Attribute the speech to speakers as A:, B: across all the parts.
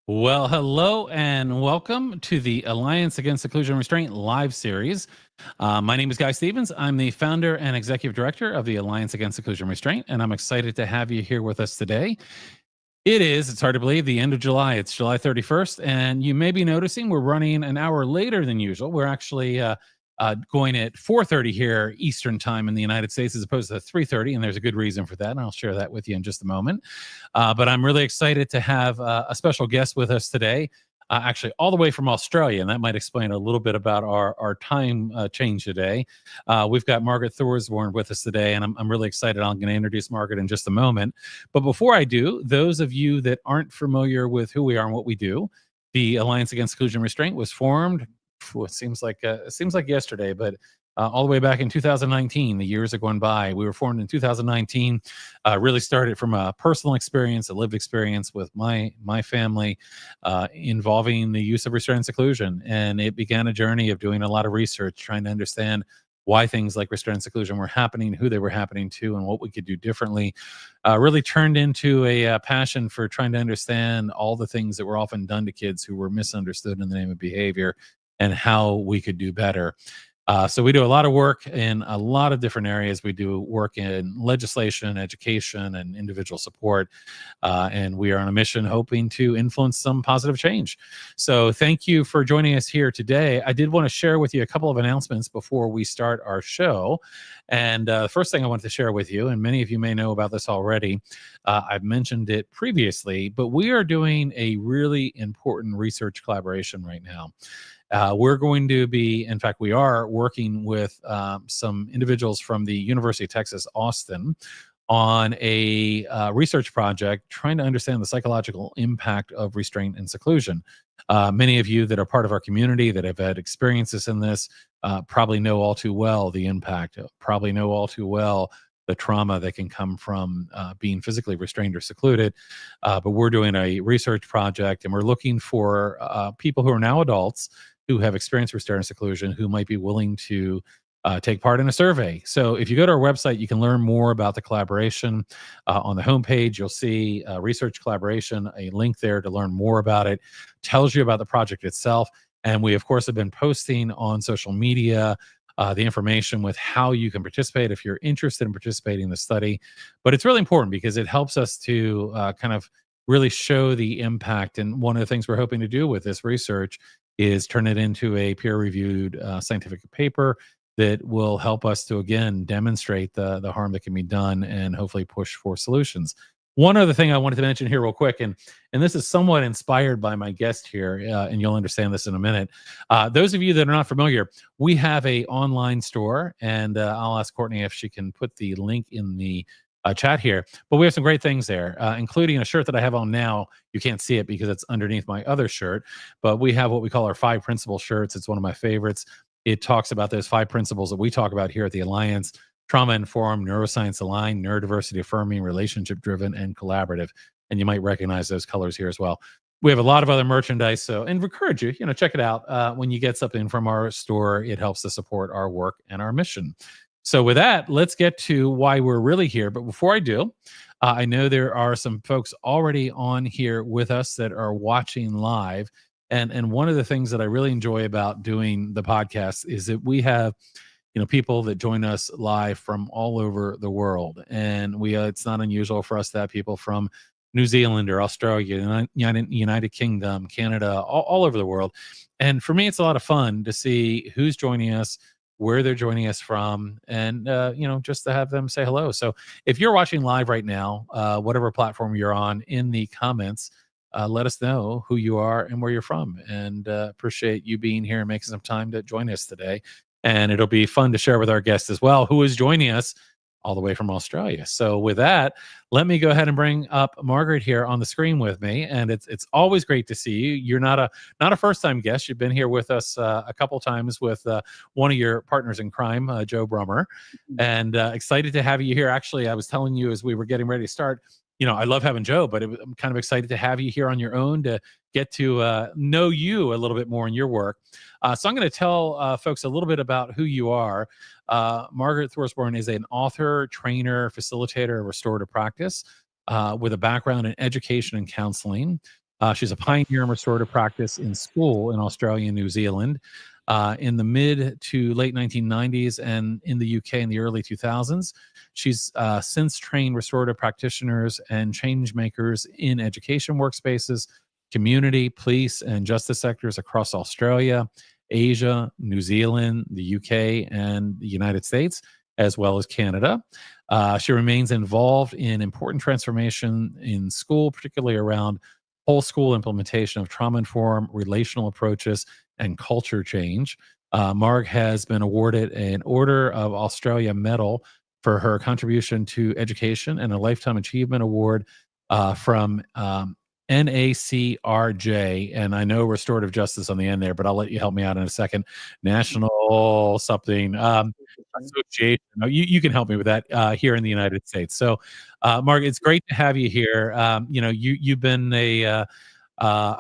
A: Well, hello and welcome to the Alliance Against Seclusion and Restraint live series. My name is Guy Stevens. I'm the founder and executive director of the Alliance Against Seclusion and Restraint, and I'm excited to have you here with us today. It's hard to believe, the end of July. It's July 31st, and you may be noticing we're running an hour later than usual. We're actually going at 4:30 here Eastern time in the United States as opposed to 3:30, and there's a good reason for that, and I'll share that with you in just a moment. But I'm really excited to have a special guest with us today, actually all the way from Australia, and that might explain a little bit about our time change today. We've got Margaret Thorsborne with us today, and I'm really excited. I'm going to introduce Margaret in just a moment. But before I do, those of you that aren't familiar with who we are and what we do, the Alliance Against Seclusion and Restraint was formed. It seems like yesterday, but all the way back in 2019. The years are going by. We were formed in 2019. Really started from a personal experience, a lived experience with my family, involving the use of restraint and seclusion, and it began a journey of doing a lot of research, trying to understand why things like restraint and seclusion were happening, who they were happening to, and what we could do differently. Really turned into a passion for trying to understand all the things that were often done to kids who were misunderstood in the name of behavior, and how we could do better. So we do a lot of work in a lot of different areas. We do work in legislation, education, and individual support. And we are on a mission hoping to influence some positive change. So thank you for joining us here today. I did want to share with you a couple of announcements before we start our show. And the first thing I wanted to share with you, and many of you may know about this already, I've mentioned it previously, but we are doing a really important research collaboration right now. We're going to be, in fact, we are working with some individuals from the University of Texas, Austin, on a research project trying to understand the psychological impact of restraint and seclusion. Many of you that are part of our community that have had experiences in this probably know all too well the impact, probably know all too well the trauma that can come from being physically restrained or secluded. But we're doing a research project, and we're looking for people who are now adults who have experienced restraint and seclusion who might be willing to take part in a survey. So if you go to our website, you can learn more about the collaboration. On the homepage, you'll see research collaboration, a link there to learn more about it, tells you about the project itself. And we, of course, have been posting on social media the information with how you can participate if you're interested in participating in the study. But it's really important because it helps us to kind of really show the impact. And one of the things we're hoping to do with this research is turn it into a peer-reviewed scientific paper that will help us to, again, demonstrate the harm that can be done and hopefully push for solutions. One other thing I wanted to mention here real quick, and this is somewhat inspired by my guest here, and you'll understand this in a minute. Those of you that are not familiar, we have a online store, and I'll ask Courtney if she can put the link in the chat here. But we have some great things there, including a shirt that I have on now. You can't see it because it's underneath my other shirt, but we have what we call our 5 principle shirts. It's one of my favorites. It talks about those 5 principles that we talk about here at the Alliance: trauma-informed, neuroscience-aligned, neurodiversity-affirming, relationship-driven, and collaborative. And you might recognize those colors here as well. We have a lot of other merchandise, so and encourage you, check it out. When you get something from our store, it helps to support our work and our mission. So with that, let's get to why we're really here. But before I do, I know there are some folks already on here with us that are watching live. And one of the things that I really enjoy about doing the podcast is that we have people that join us live from all over the world. And it's not unusual for us to have people from New Zealand or Australia, United Kingdom, Canada, all over the world. And for me, it's a lot of fun to see who's joining us, where they're joining us from, and just to have them say hello. So if you're watching live right now, whatever platform you're on, in the comments, let us know who you are and where you're from, and appreciate you being here and making some time to join us today. And it'll be fun to share with our guest as well, who is joining us all the way from Australia. So with that, let me go ahead and bring up Margaret here on the screen with me. And it's always great to see you. You're not a first-time guest. You've been here with us a couple times with one of your partners in crime, Joe Brummer, and excited to have you here. Actually, I was telling you as we were getting ready to start, I love having Joe, but I'm kind of excited to have you here on your own to get to know you a little bit more in your work. So I'm going to tell folks a little bit about who you are. Margaret Thorsborne is an author, trainer, facilitator of restorative practice with a background in education and counseling. She's a pioneer in restorative practice in school in Australia and New Zealand in the mid to late 1990s, and in the UK in the early 2000s. She's since trained restorative practitioners and change makers in education workspaces, community, police, and justice sectors across Australia, Asia, New Zealand, the UK, and the United States, as well as Canada. She remains involved in important transformation in school, particularly around whole school implementation of trauma-informed relational approaches and culture change. Marg has been awarded an Order of Australia Medal for her contribution to education and a Lifetime Achievement Award from NACRJ, and I know restorative justice on the end there, but I'll let you help me out in a second. National something association. No, you can help me with that here in the United States. So, Marg, it's great to have you here. You've been a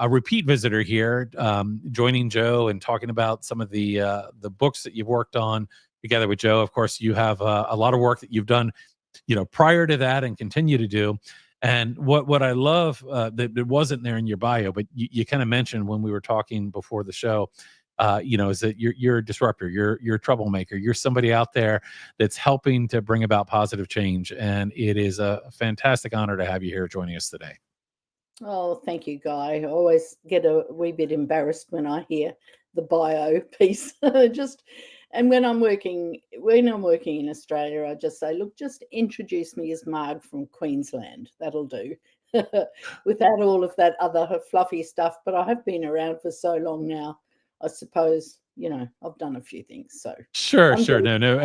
A: repeat visitor here, joining Joe and talking about some of the books that you've worked on together with Joe. Of course, you have a lot of work that you've done, prior to that and continue to do. And what I love that wasn't there in your bio, but you kind of mentioned when we were talking before the show, is that you're a disruptor, you're a troublemaker, you're somebody out there that's helping to bring about positive change. And it is a fantastic honor to have you here joining us today.
B: Oh, thank you, Guy. I always get a wee bit embarrassed when I hear the bio piece. And when I'm working in Australia, I just say, look, just introduce me as Marg from Queensland. That'll do. Without all of that other fluffy stuff. But I have been around for so long now. I suppose, I've done a few things. So
A: sure. No.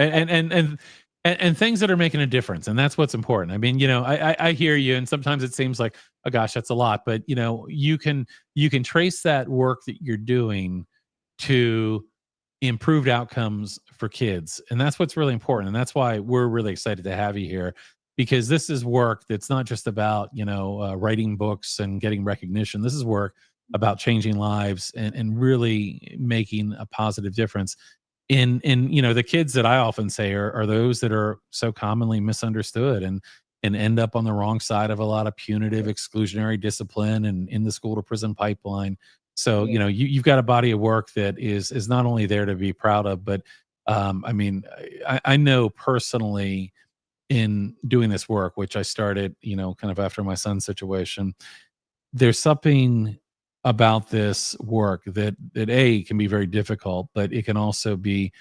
A: And things that are making a difference. And that's what's important. I mean, I hear you, and sometimes it seems like, oh gosh, that's a lot, but you can trace that work that you're doing to improved outcomes for kids. And that's what's really important. And that's why we're really excited to have you here, because this is work that's not just about, writing books and getting recognition. This is work about changing lives and really making a positive difference in the kids that I often say are those that are so commonly misunderstood and end up on the wrong side of a lot of punitive exclusionary discipline and in the school to prison pipeline. So, you've got a body of work that is not only there to be proud of, but I know personally in doing this work, which I started, kind of after my son's situation, there's something about this work that can be very difficult, but it can also be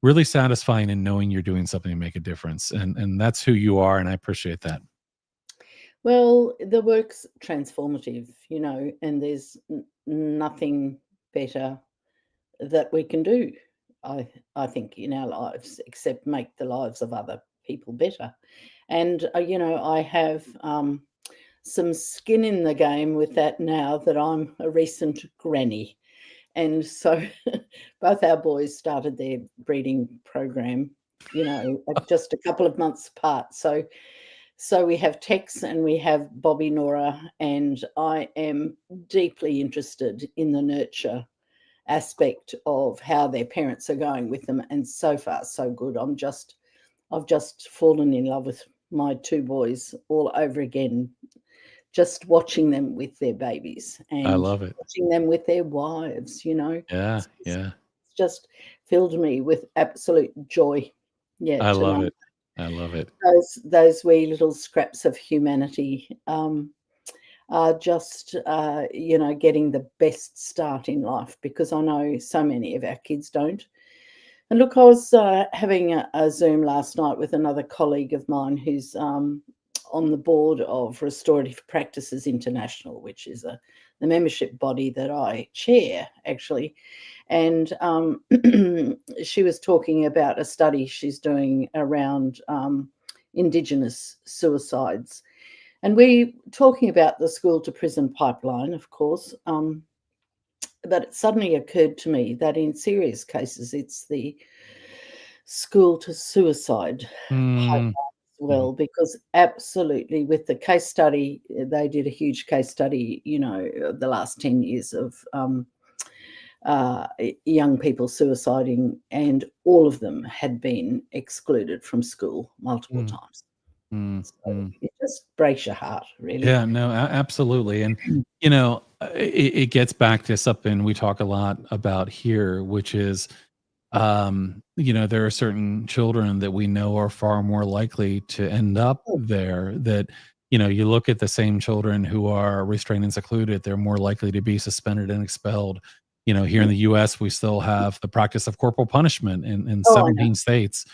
A: really satisfying in knowing you're doing something to make a difference. And that's who you are. And I appreciate that.
B: Well, the work's transformative, and there's nothing better that we can do, I think, in our lives, except make the lives of other people better. And, I have some skin in the game with that now that I'm a recent granny. And so both our boys started their breeding program, just a couple of months apart. So we have Tex and we have Bobby Nora, and I am deeply interested in the nurture aspect of how their parents are going with them. And so far, so good. I've just fallen in love with my two boys all over again, just watching them with their babies and
A: I love it.
B: Watching them with their wives,
A: Yeah.
B: It's just filled me with absolute joy. Yeah.
A: I love it. I love it.
B: Those wee little scraps of humanity are just, getting the best start in life, because I know so many of our kids don't. And look, I was having a Zoom last night with another colleague of mine who's on the board of Restorative Practices International, which is the membership body that I chair, actually. And she was talking about a study she's doing around Indigenous suicides. And we're talking about the school to prison pipeline, of course. But it suddenly occurred to me that in serious cases, it's the school to suicide pipeline as well, because absolutely, with the case study, they did a huge case study, the last 10 years of young people suiciding, and all of them had been excluded from school multiple times. So it just breaks your heart, really.
A: Yeah, no, absolutely. And, it gets back to something we talk a lot about here, which is, there are certain children that we know are far more likely to end up
B: Oh,
A: there. That, you look at the same children who are restrained and secluded, they're more likely to be suspended and expelled. Here in
B: yeah.
A: the US, we still have the practice of corporal punishment in
B: Oh, I know.
A: 17 states.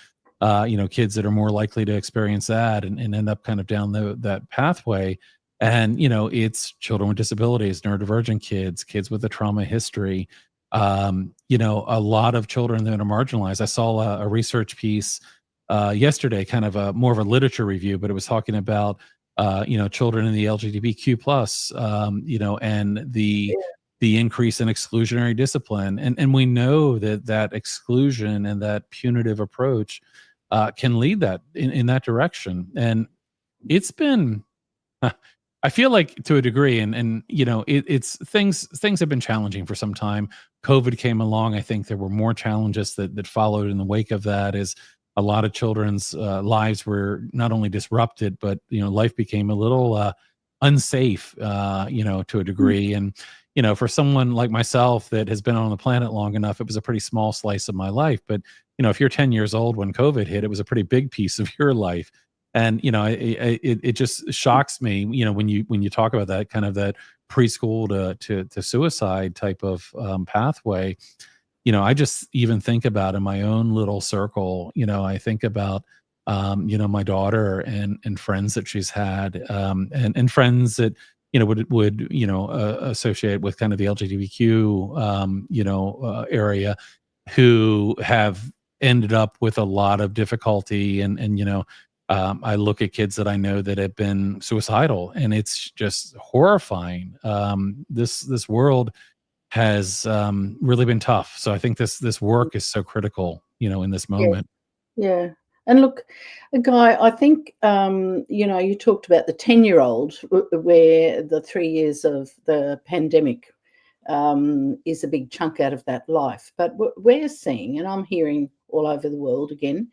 A: Kids that are more likely to experience that and end up kind of down that pathway. And, it's children with disabilities, neurodivergent kids, kids with a trauma history, a lot of children that are marginalized. I saw a research piece yesterday, kind of a more of a literature review, but it was talking about children in the LGBTQ plus, and the increase in exclusionary discipline, and we know that exclusion and that punitive approach can lead that in that direction, and it's been I feel like to a degree, and it's things have been challenging for some time. COVID came along. I think there were more challenges that followed in the wake of that. As a lot of children's lives were not only disrupted, but life became a little unsafe. To a
B: Mm,
A: degree, and for someone like myself that has been on the planet long enough, it was a pretty small slice of my life. But if you're 10 years old when COVID hit, it was a pretty big piece of your life. And it just shocks me, when you talk about that kind of that preschool to suicide type of pathway. I just even think about in my own little circle. I think about my daughter and friends that she's had, and friends that would associate with kind of the LGBTQ area, who have ended up with a lot of difficulty, and I look at kids that I know that have been suicidal, and it's just horrifying. This world has really been tough. So I think this work is so critical, in this
B: yeah,
A: moment.
B: yeah. And look, Guy, I think, you talked about the 10-year-old where the 3 years of the pandemic is a big chunk out of that life. But we're seeing, and I'm hearing all over the world again,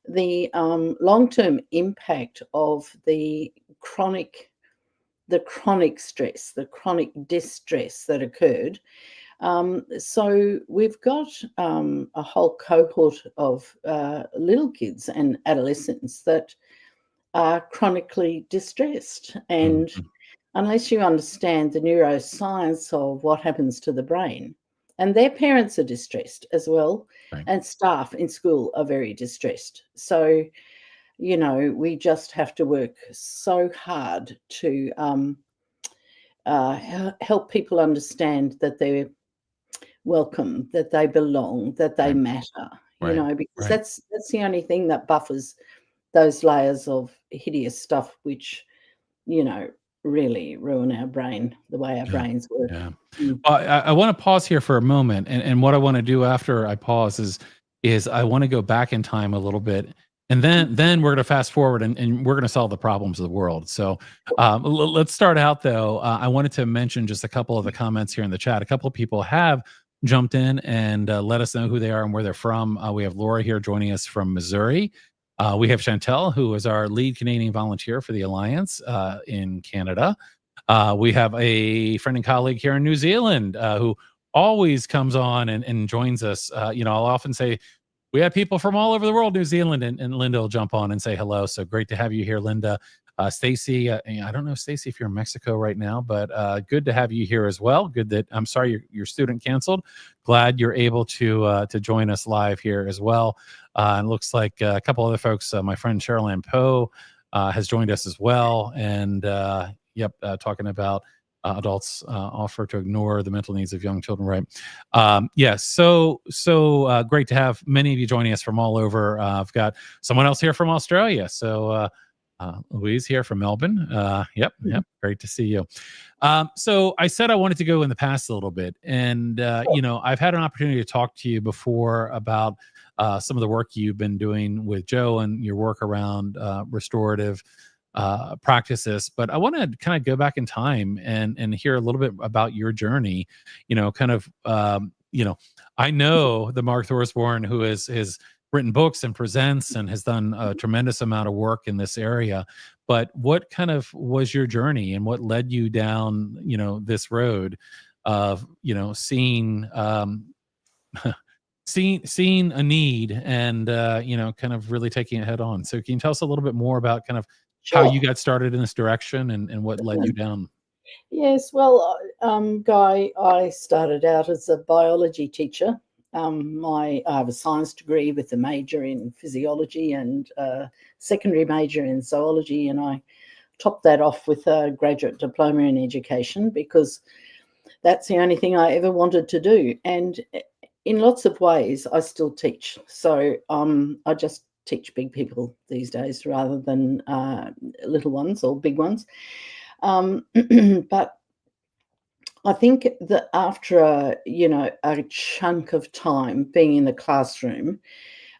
B: the long-term impact of the chronic stress, the chronic distress that occurred. So we've got a whole cohort of little kids and adolescents that are chronically distressed. And
A: Mhm.
B: unless you understand the neuroscience of what happens to the brain, and their parents are distressed as well,
A: Right.
B: and staff in school are very distressed. So, we just have to work so hard to help people understand that they're welcome, that they belong, that they
A: Right.
B: matter,
A: Right.
B: because
A: Right.
B: that's the only thing that buffers those layers of hideous stuff which, you know, really ruin our brain, the way our
A: Yeah.
B: brains work.
A: Yeah.
B: Mm.
A: Well, I want to pause here for a moment, and what I want to do after I pause is I want to go back in time a little bit, and then we're going to fast forward, and we're going to solve the problems of the world. So let's start out though. I wanted to mention just a couple of the comments here in the chat. A couple of people have jumped in and let us know who they are and where they're from. We have Laura here joining us from Missouri. We have Chantel, who is our lead Canadian volunteer for the Alliance in Canada. We have a friend and colleague here in New Zealand who always comes on and joins us. I'll often say, we have people from all over the world, New Zealand, and Linda will jump on and say hello. So great to have you here, Linda. Stacy, I don't know, Stacy, if you're in Mexico right now, but good to have you here as well. Good that I'm sorry your student canceled. Glad you're able to join us live here as well. And looks like a couple other folks. My friend Cheryl Ann Poe has joined us as well, and talking about adults offer to ignore the mental needs of young children, right? Yes, so great to have many of you joining us from all over. I've got someone else here from Australia, so Louise here from Melbourne. Yep, great to see you. So I said I wanted to go in the past a little bit, and I've had an opportunity to talk to you before about some of the work you've been doing with Joe and your work around restorative practices. But I want to kind of go back in time and hear a little bit about your journey. Kind of I know the Marg Thorsborne who is written books and presents and has done a tremendous amount of work in this area. But what kind of was your journey, and what led you down, this road of, seeing, seeing a need and, kind of really taking it head on? So can you tell us a little bit more about kind of how you
B: Sure.
A: got started in this direction and what led you down?
B: Yes, well, Guy, I started out as a biology teacher. I have a science degree with a major in physiology and a secondary major in zoology, and I topped that off with a graduate diploma in education because that's the only thing I ever wanted to do. And in lots of ways, I still teach. So I just teach big people these days rather than little ones or big ones. But I think that after a chunk of time being in the classroom,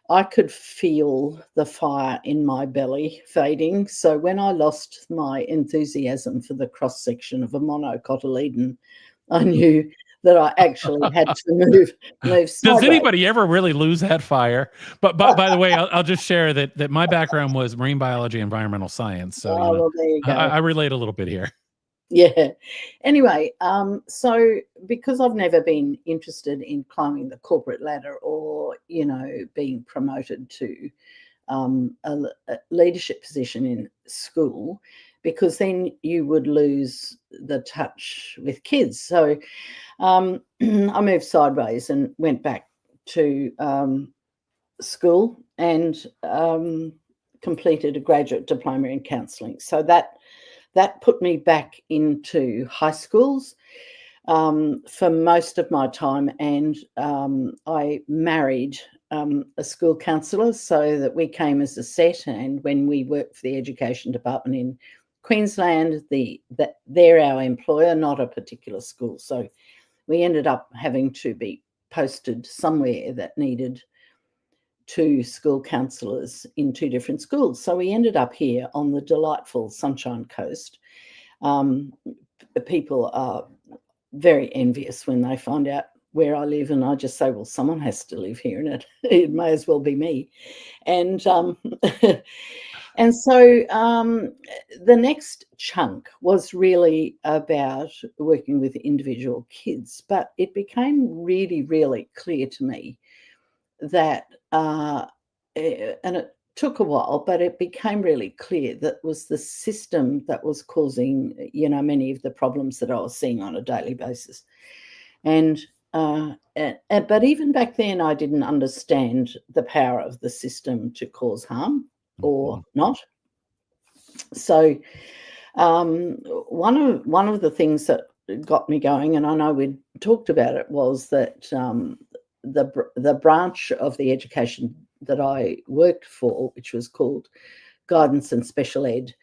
B: I could feel the fire in my belly fading. So when I lost my enthusiasm for the cross section of a monocotyledon, I knew that I actually had to move
A: Does
B: sideways.
A: anybody ever really lose that fire? But by the way, I'll just share that my background was marine biology, environmental science. So,
B: Oh, well, there you go.
A: I relate a little bit here.
B: Yeah. Anyway, so because I've never been interested in climbing the corporate ladder or, being promoted to a leadership position in school, because then you would lose the touch with kids. So I moved sideways and went back to school and completed a graduate diploma in counselling. So that put me back into high schools for most of my time, and I married a school counsellor so that we came as a set. And when we worked for the education department in Queensland, they're our employer, not a particular school. So we ended up having to be posted somewhere that needed 2 school counsellors in 2 different schools. So we ended up here on the delightful Sunshine Coast. People are very envious when they find out where I live, and I just say, well, someone has to live here, and it may as well be me. And and so the next chunk was really about working with individual kids, but it became really, really clear to me that, and it took a while, but it became really clear that was the system that was causing, many of the problems that I was seeing on a daily basis. And but even back then, I didn't understand the power of the system to cause harm or not. So one of the things that got me going, and I know we talked about it, was that the branch of the education that I worked for, which was called Guidance and Special Ed,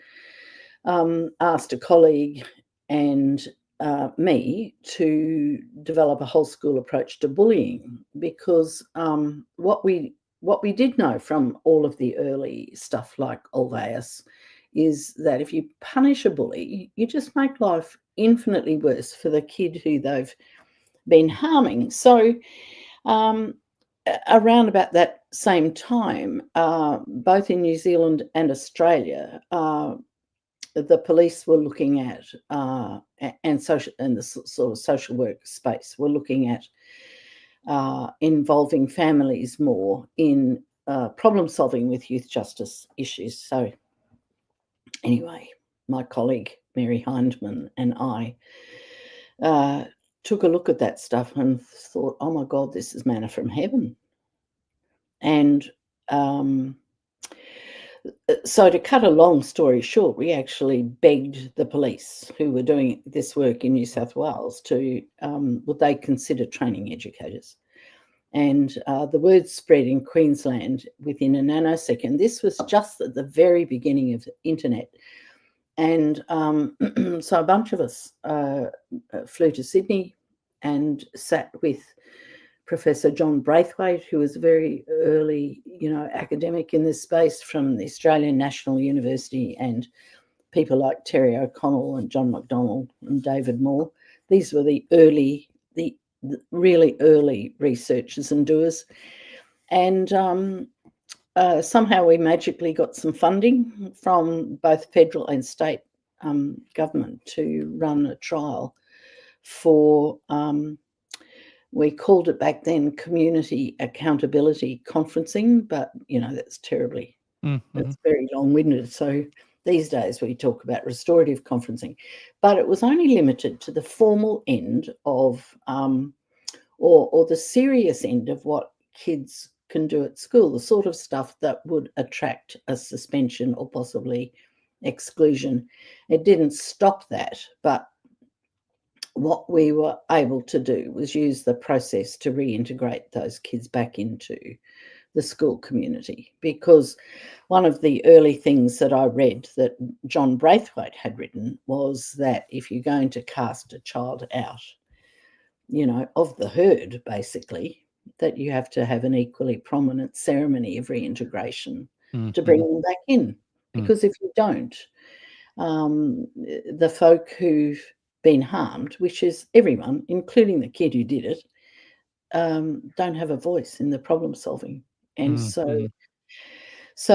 B: asked a colleague and me to develop a whole school approach to bullying, because what we did know from all of the early stuff like Olveus is that if you punish a bully, you just make life infinitely worse for the kid who they've been harming. So around about that same time, both in New Zealand and Australia, the police were looking at and the sort of social work space were looking at involving families more in problem solving with youth justice issues. So anyway, my colleague Mary Hindman and I took a look at that stuff and thought, oh my God, this is manna from heaven. And so to cut a long story short, we actually begged the police who were doing this work in New South Wales to, would they consider training educators? And the word spread in Queensland within a nanosecond. This was just at the very beginning of the internet. And so a bunch of us flew to Sydney and sat with Professor John Braithwaite, who was a very early, academic in this space from the Australian National University, and people like Terry O'Connell and John McDonald and David Moore. These were the really early researchers and doers. And somehow we magically got some funding from both federal and state government to run a trial for, we called it back then community accountability conferencing, but, that's terribly, that's very long-winded. So these days we talk about restorative conferencing, but it was only limited to the formal end of, or the serious end of what kids can do at school, the sort of stuff that would attract a suspension or possibly exclusion. It didn't stop that, but what we were able to do was use the process to reintegrate those kids back into the school community, because one of the early things that I read that John Braithwaite had written was that if you're going to cast a child out, of the herd, basically, that you have to have an equally prominent ceremony of reintegration to bring them back in. Because if you don't, the folk who've been harmed, which is everyone, including the kid who did it, don't have a voice in the problem solving. And so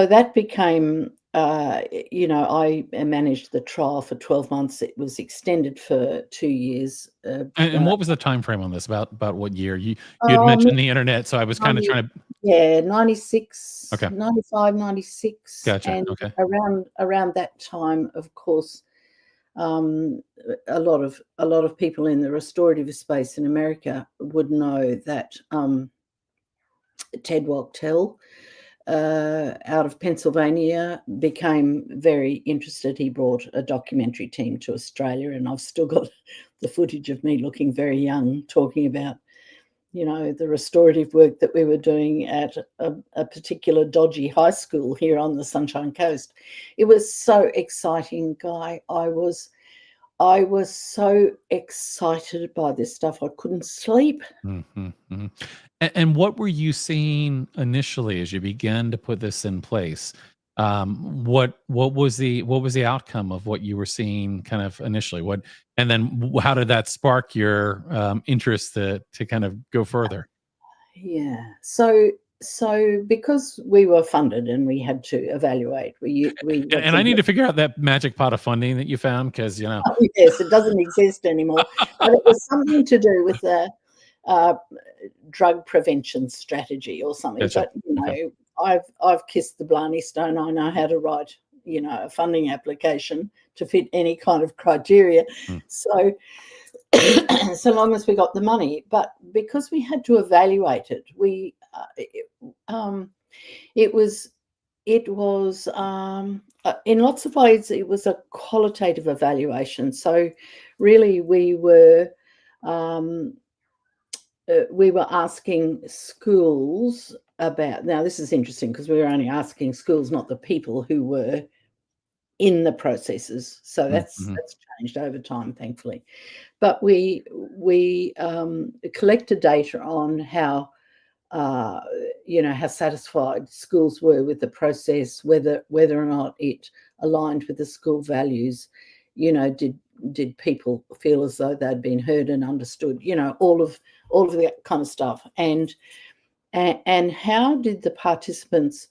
B: that became, I managed the trial for 12 months. It was extended for 2 years.
A: And what was the time frame on this? About what year? You had mentioned the internet, so I was kind of trying to...
B: Yeah, 96,
A: Okay.
B: 95, 96.
A: Gotcha.
B: And
A: Okay.
B: around that time, of course, a lot of people in the restorative space in America would know that Ted Wachtel out of Pennsylvania became very interested. He brought a documentary team to Australia, and I've still got the footage of me looking very young talking about, the restorative work that we were doing at a particular dodgy high school here on the Sunshine Coast. It was so exciting, Guy. I was so excited by this stuff. I couldn't sleep.
A: And what were you seeing initially as you began to put this in place? What was the outcome of what you were seeing kind of initially? And then how did that spark your interest to kind of go further?
B: Yeah. So because we were funded and we had to evaluate,
A: And I need to figure out that magic pot of funding that you found, because
B: Oh, yes, it doesn't exist anymore. But it was something to do with the drug prevention strategy or something.
A: Gotcha.
B: But
A: Okay.
B: I've kissed the Blarney Stone. I know how to write a funding application to fit any kind of criteria. So so long as we got the money. But because we had to evaluate it, it was in lots of ways it was a qualitative evaluation. So really we were asking schools about, now this is interesting because we were only asking schools, not the people who were in the processes. So that's changed over time, thankfully. But we collected data on how how satisfied schools were with the process, whether or not it aligned with the school values. Did people feel as though they'd been heard and understood? All of that kind of stuff. And how did the participants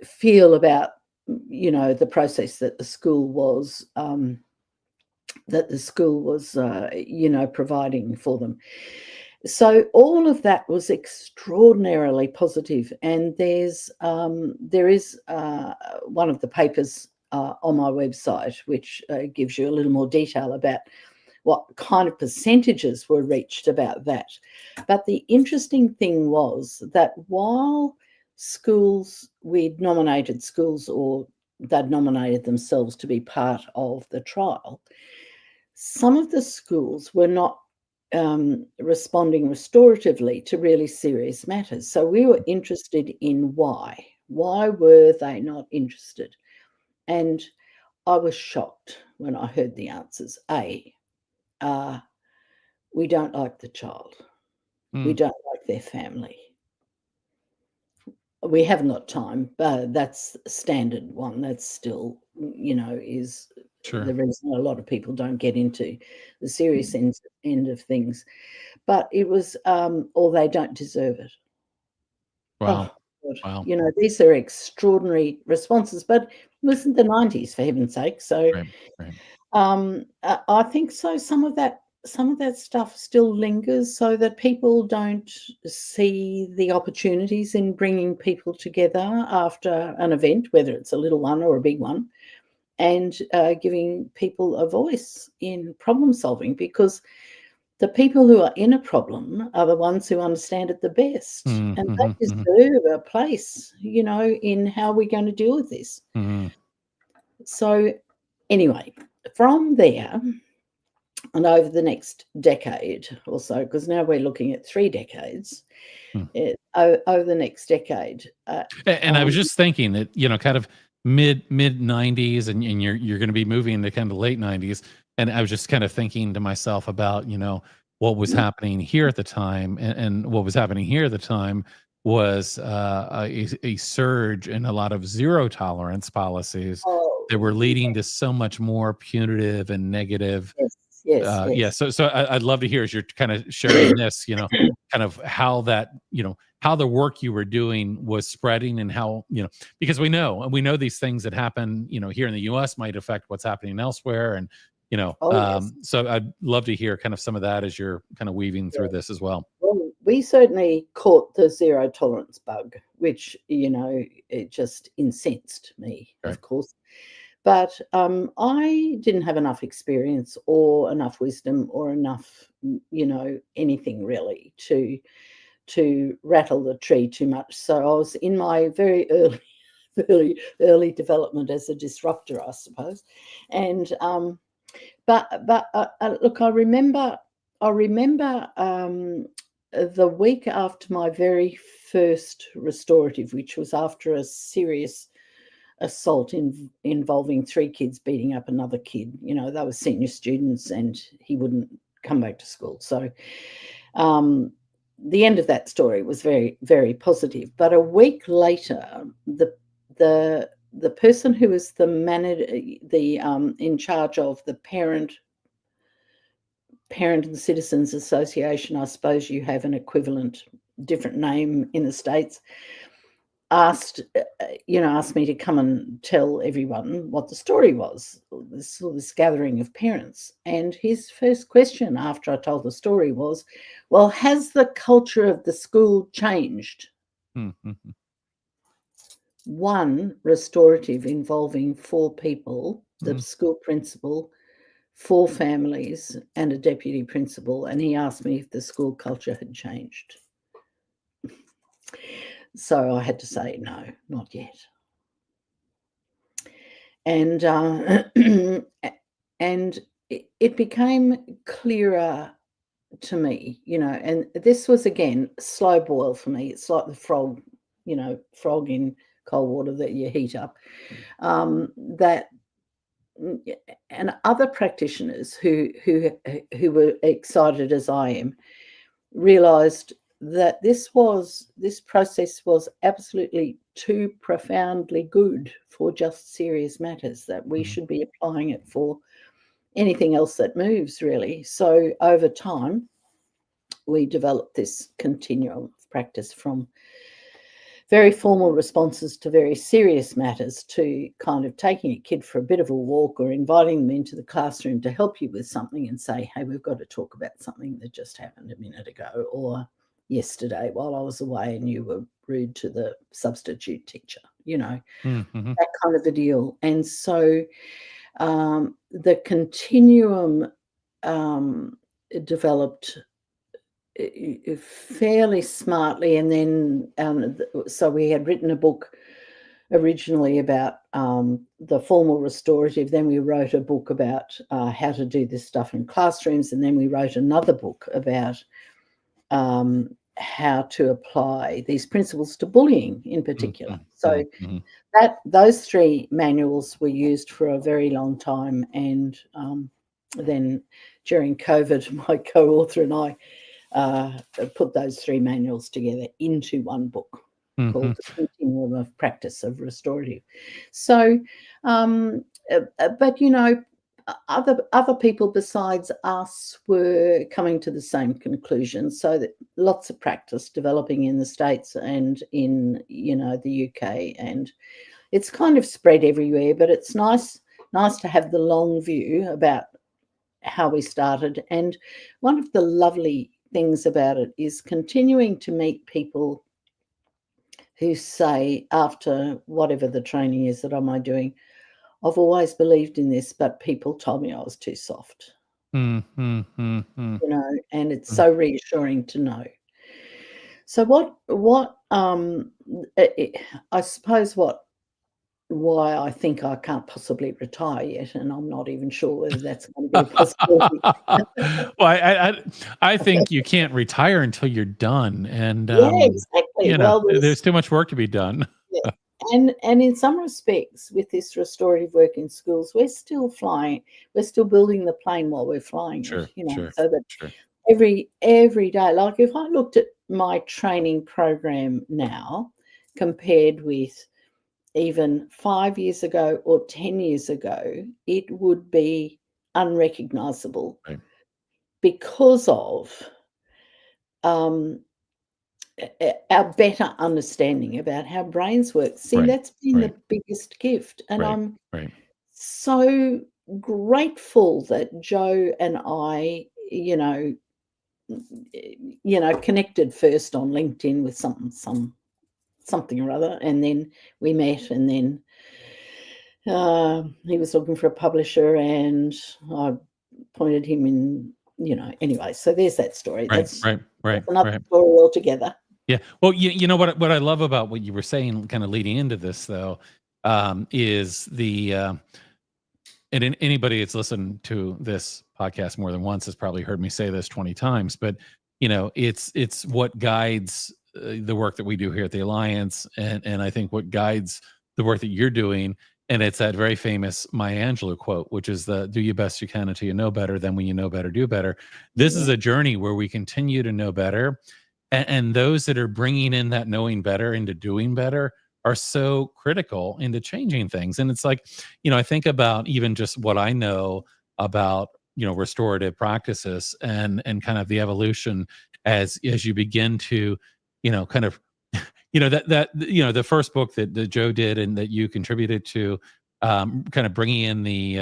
B: feel about the process that the school was providing for them? So all of that was extraordinarily positive. And there is one of the papers on my website which gives you a little more detail about what kind of percentages were reached about that. But the interesting thing was that while we'd nominated schools, or they'd nominated themselves to be part of the trial, some of the schools were not responding restoratively to really serious matters. So we were interested in why. Why were they not interested? And I was shocked when I heard the answers. We don't like the child. We don't like their family. We haven't got time, but that's a standard one. That's still, is the reason a lot of people don't get into the serious end of things. But it was, or they don't deserve it.
A: Wow. Wow.
B: You know, these are extraordinary responses, but it was in the 90s, for heaven's sake. So
A: Right.
B: I think so. Some of that stuff still lingers, so that people don't see the opportunities in bringing people together after an event, whether it's a little one or a big one, and giving people a voice in problem solving, because the people who are in a problem are the ones who understand it the best, and they deserve a place, you know, in how we're going to deal with this. So anyway, from there and over the next decade or so, because now we're looking at 3 decades, over the next decade.
A: And I was just thinking that, you know, kind of mid 90s, and you're going to be moving into kind of late 90s. And I was just kind of thinking to myself about, you know, what was happening here at the time, and what was happening here at the time was a surge in a lot of zero tolerance policies that were leading to so much more punitive and negative.
B: Yes.
A: So I'd love to hear, as you're kind of sharing this, you know, kind of how that, you know, how the work you were doing was spreading, and how, you know, because we know these things that happen, you know, here in the US might affect what's happening elsewhere. And, you know,
B: Yes.
A: so I'd love to hear kind of some of that as you're kind of weaving through this as well.
B: Well, we certainly caught the zero tolerance bug, which, you know, it just incensed me, of course. But I didn't have enough experience or enough wisdom or enough, you know, anything really to rattle the tree too much. So I was in my very early development as a disruptor, I suppose. And but look, I remember the week after my very first restorative, which was after a serious assault involving 3 kids beating up another kid. You know, they were senior students, and he wouldn't come back to school. So the end of that story was very, very positive. But a week later, the person who was the manager, in charge of the Parent and Citizens Association, I suppose you have an equivalent, different name in the States, asked me to come and tell everyone what the story was, this gathering of parents. And his first question after I told the story was, well, has the culture of the school changed? One restorative involving 4 people, the school principal, 4 families, and a deputy principal, and he asked me if the school culture had changed. So I had to say, no, not yet. And and it became clearer to me, you know, and this was, again, slow boil for me. It's like the frog in cold water that you heat up. That and other practitioners who were excited as I am realized that this process was absolutely too profoundly good for just serious matters, that we should be applying it for anything else that moves, really. So over time, we developed this continuum of practice, from very formal responses to very serious matters, to kind of taking a kid for a bit of a walk, or inviting them into the classroom to help you with something and say, hey, we've got to talk about something that just happened a minute ago, or yesterday while I was away and you were rude to the substitute teacher, you know, that kind of a deal. And so the continuum developed fairly smartly. And then so we had written a book originally about the formal restorative. Then we wrote a book about how to do this stuff in classrooms, and then we wrote another book about how to apply these principles to bullying in particular. So those 3 manuals were used for a very long time. And then during COVID, my co-author and I put those 3 manuals together into one book called The Continuum of Practice of Restorative. So, but, you know, other people besides us were coming to the same conclusion. So that lots of practice developing in the States and in, the UK, and it's kind of spread everywhere. But it's nice to have the long view about how we started. And one of the lovely things about it is continuing to meet people who say, after whatever the training is that I'm doing, I've always believed in this, but people told me I was too soft. And it's so reassuring to know. So I suppose why I think I can't possibly retire yet, and I'm not even sure whether that's going to be a possibility.
A: Well, I think you can't retire until you're done, and
B: Yeah, exactly. Well,
A: there's too much work to be done.
B: Yeah. And in some respects, with this restorative work in schools, we're still flying. We're still building the plane while we're flying it. So that every day, like if I looked at my training program now compared with even 5 years ago or 10 years ago, it would be unrecognizable because of our better understanding about how brains work. See, that's been the biggest gift. And I'm so grateful that Joe and I, connected first on LinkedIn with something or other, and then we met, and then he was looking for a publisher, and I pointed him in, anyway. So there's that story. That's another story altogether.
A: Yeah. Well, you know what I love about what you were saying, kind of leading into this, though, is the and anybody that's listened to this podcast more than once has probably heard me say this 20 times, but it's what guides the work that we do here at the Alliance, and I think what guides the work that you're doing. And it's that very famous Maya Angelou quote, which is do your best you can until you know better. Then when you know better, do better. This is a journey where we continue to know better. And those that are bringing in that knowing better into doing better are so critical into changing things. And it's like, I think about even just what I know about, restorative practices and kind of the evolution as you begin to, kind of, the first book that Joe did and that you contributed to, kind of bringing in the,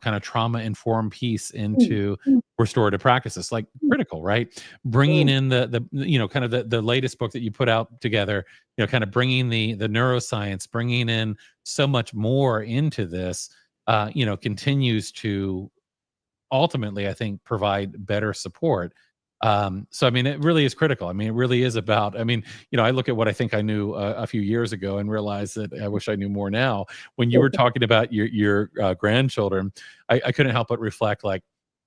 A: kind of trauma-informed piece into restorative practices, like critical, right? Bringing in the kind of the latest book that you put out together, kind of bringing the neuroscience, bringing in so much more into this, continues to ultimately, I think, provide better support. So, I mean, it really is critical. I mean, it really is about, I look at what I think I knew a few years ago and realize that I wish I knew more now. When you were talking about your grandchildren, I couldn't help but reflect, like,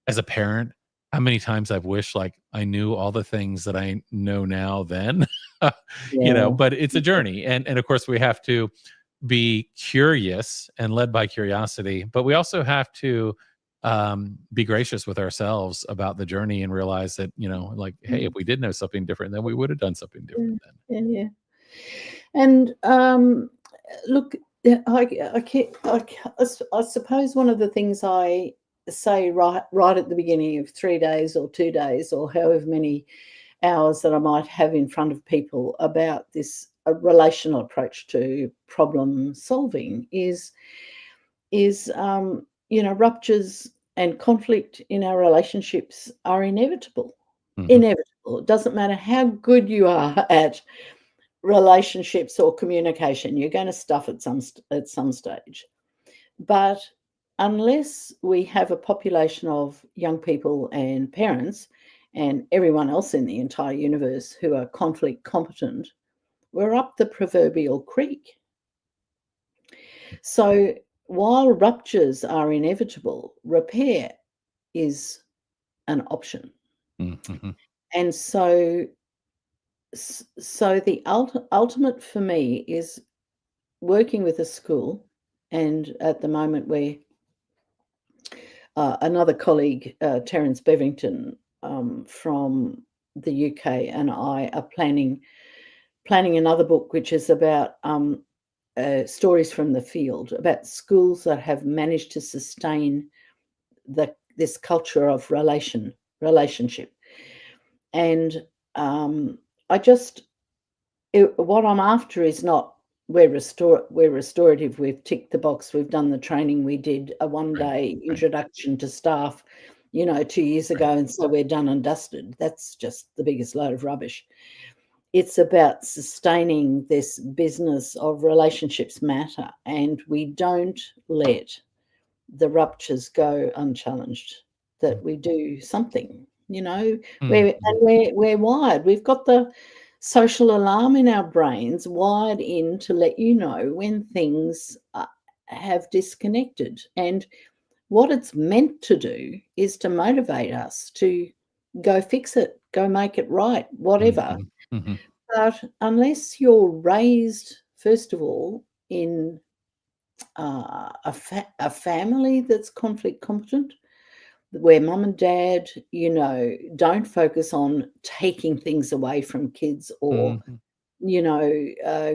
A: as a parent, how many times I've wished like I knew all the things that I know now then, but it's a journey. And of course we have to be curious and led by curiosity, but we also have to be gracious with ourselves about the journey and realize that, like, hey, if we did know something different, then we would have done something different then.
B: Yeah. And look, I suppose one of the things I say right at the beginning of 3 days or 2 days or however many hours that I might have in front of people about this relational approach to problem solving is ruptures and conflict in our relationships are inevitable. Inevitable. It doesn't matter how good you are at relationships or communication, you're going to stuff at some stage. But unless we have a population of young people and parents and everyone else in the entire universe who are conflict competent, we're up the proverbial creek. So while ruptures are inevitable, repair is an option. And so the ultimate for me is working with a school, and at the moment we're another colleague, Terence Bevington from the UK, and I are planning another book which is about stories from the field, about schools that have managed to sustain this culture of relationship. And what I'm after is not we're restorative, we've ticked the box, we've done the training, we did a one-day introduction to staff, 2 years ago, and so we're done and dusted. That's just the biggest load of rubbish. It's about sustaining this business of relationships matter, and we don't let the ruptures go unchallenged, that we do something, we're wired. We've got the social alarm in our brains wired in to let you know when things have disconnected. And what it's meant to do is to motivate us to go fix it, go make it right, whatever. But unless you're raised, first of all, in a family that's conflict competent, where mum and dad, don't focus on taking things away from kids or,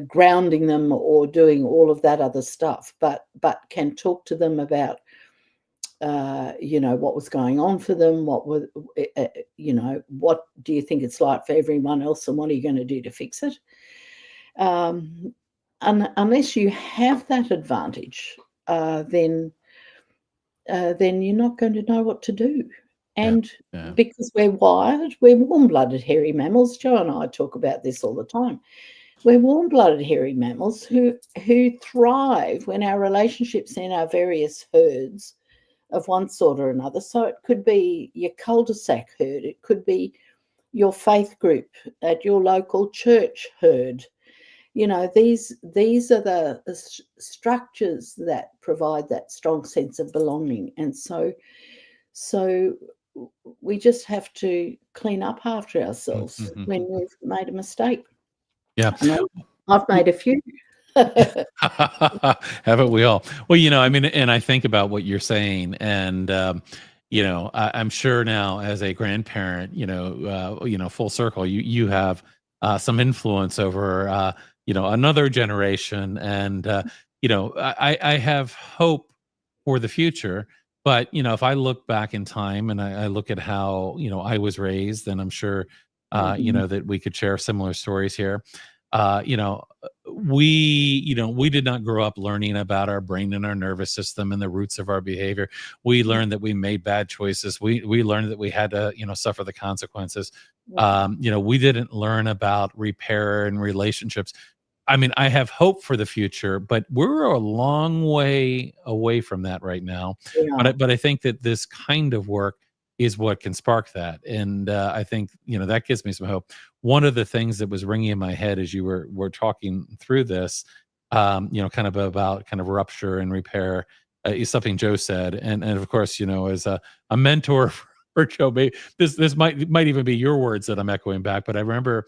B: grounding them or doing all of that other stuff, but can talk to them about, what was going on for them, what do you think it's like for everyone else, and what are you going to do to fix it? Unless you have that advantage, then you're not going to know what to do. And because we're wired, we're warm-blooded hairy mammals. Joe and I talk about this all the time. We're warm-blooded hairy mammals who thrive when our relationships in our various herds of one sort or another. So it could be your cul-de-sac herd. It could be your faith group at your local church herd. These are the structures that provide that strong sense of belonging. And so we just have to clean up after ourselves when we've made a mistake.
A: Yeah.
B: I've made a few.
A: Haven't we all? Well, and I think about what you're saying, and I'm sure now as a grandparent, full circle, you have some influence over another generation, and I have hope for the future. But if I look back in time and I look at how I was raised, and I'm sure that we could share similar stories here. We did not grow up learning about our brain and our nervous system and the roots of our behavior. We learned that we made bad choices. We learned that we had to suffer the consequences. We didn't learn about repair and relationships. I have hope for the future, but we're a long way away from that right now.
B: Yeah.
A: But I think that this kind of work is what can spark that. And I think, that gives me some hope. One of the things that was ringing in my head as you were talking through this, kind of about kind of rupture and repair, is something Joe said. And of course, as a mentor for Joe, this might even be your words that I'm echoing back, but I remember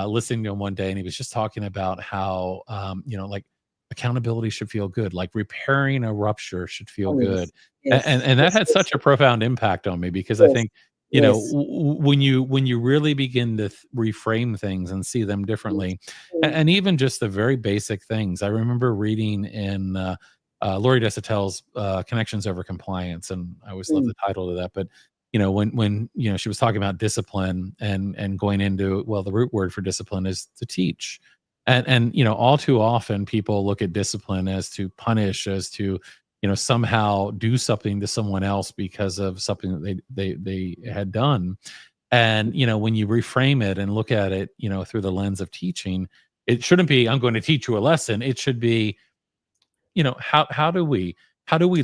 A: listening to him one day, and he was just talking about how, like accountability should feel good, like repairing a rupture should feel good.
B: Yes.
A: And that had such a profound impact on me, because I think, when you really begin to reframe things and see them differently, and even just the very basic things. I remember reading in Lori Desautel's Connections Over Compliance, and I always love the title of that. But when she was talking about discipline and going into, well, the root word for discipline is to teach. And all too often people look at discipline as to punish, as to somehow do something to someone else because of something that they had done. And when you reframe it and look at it through the lens of teaching, it shouldn't be, I'm going to teach you a lesson. It should be, how do we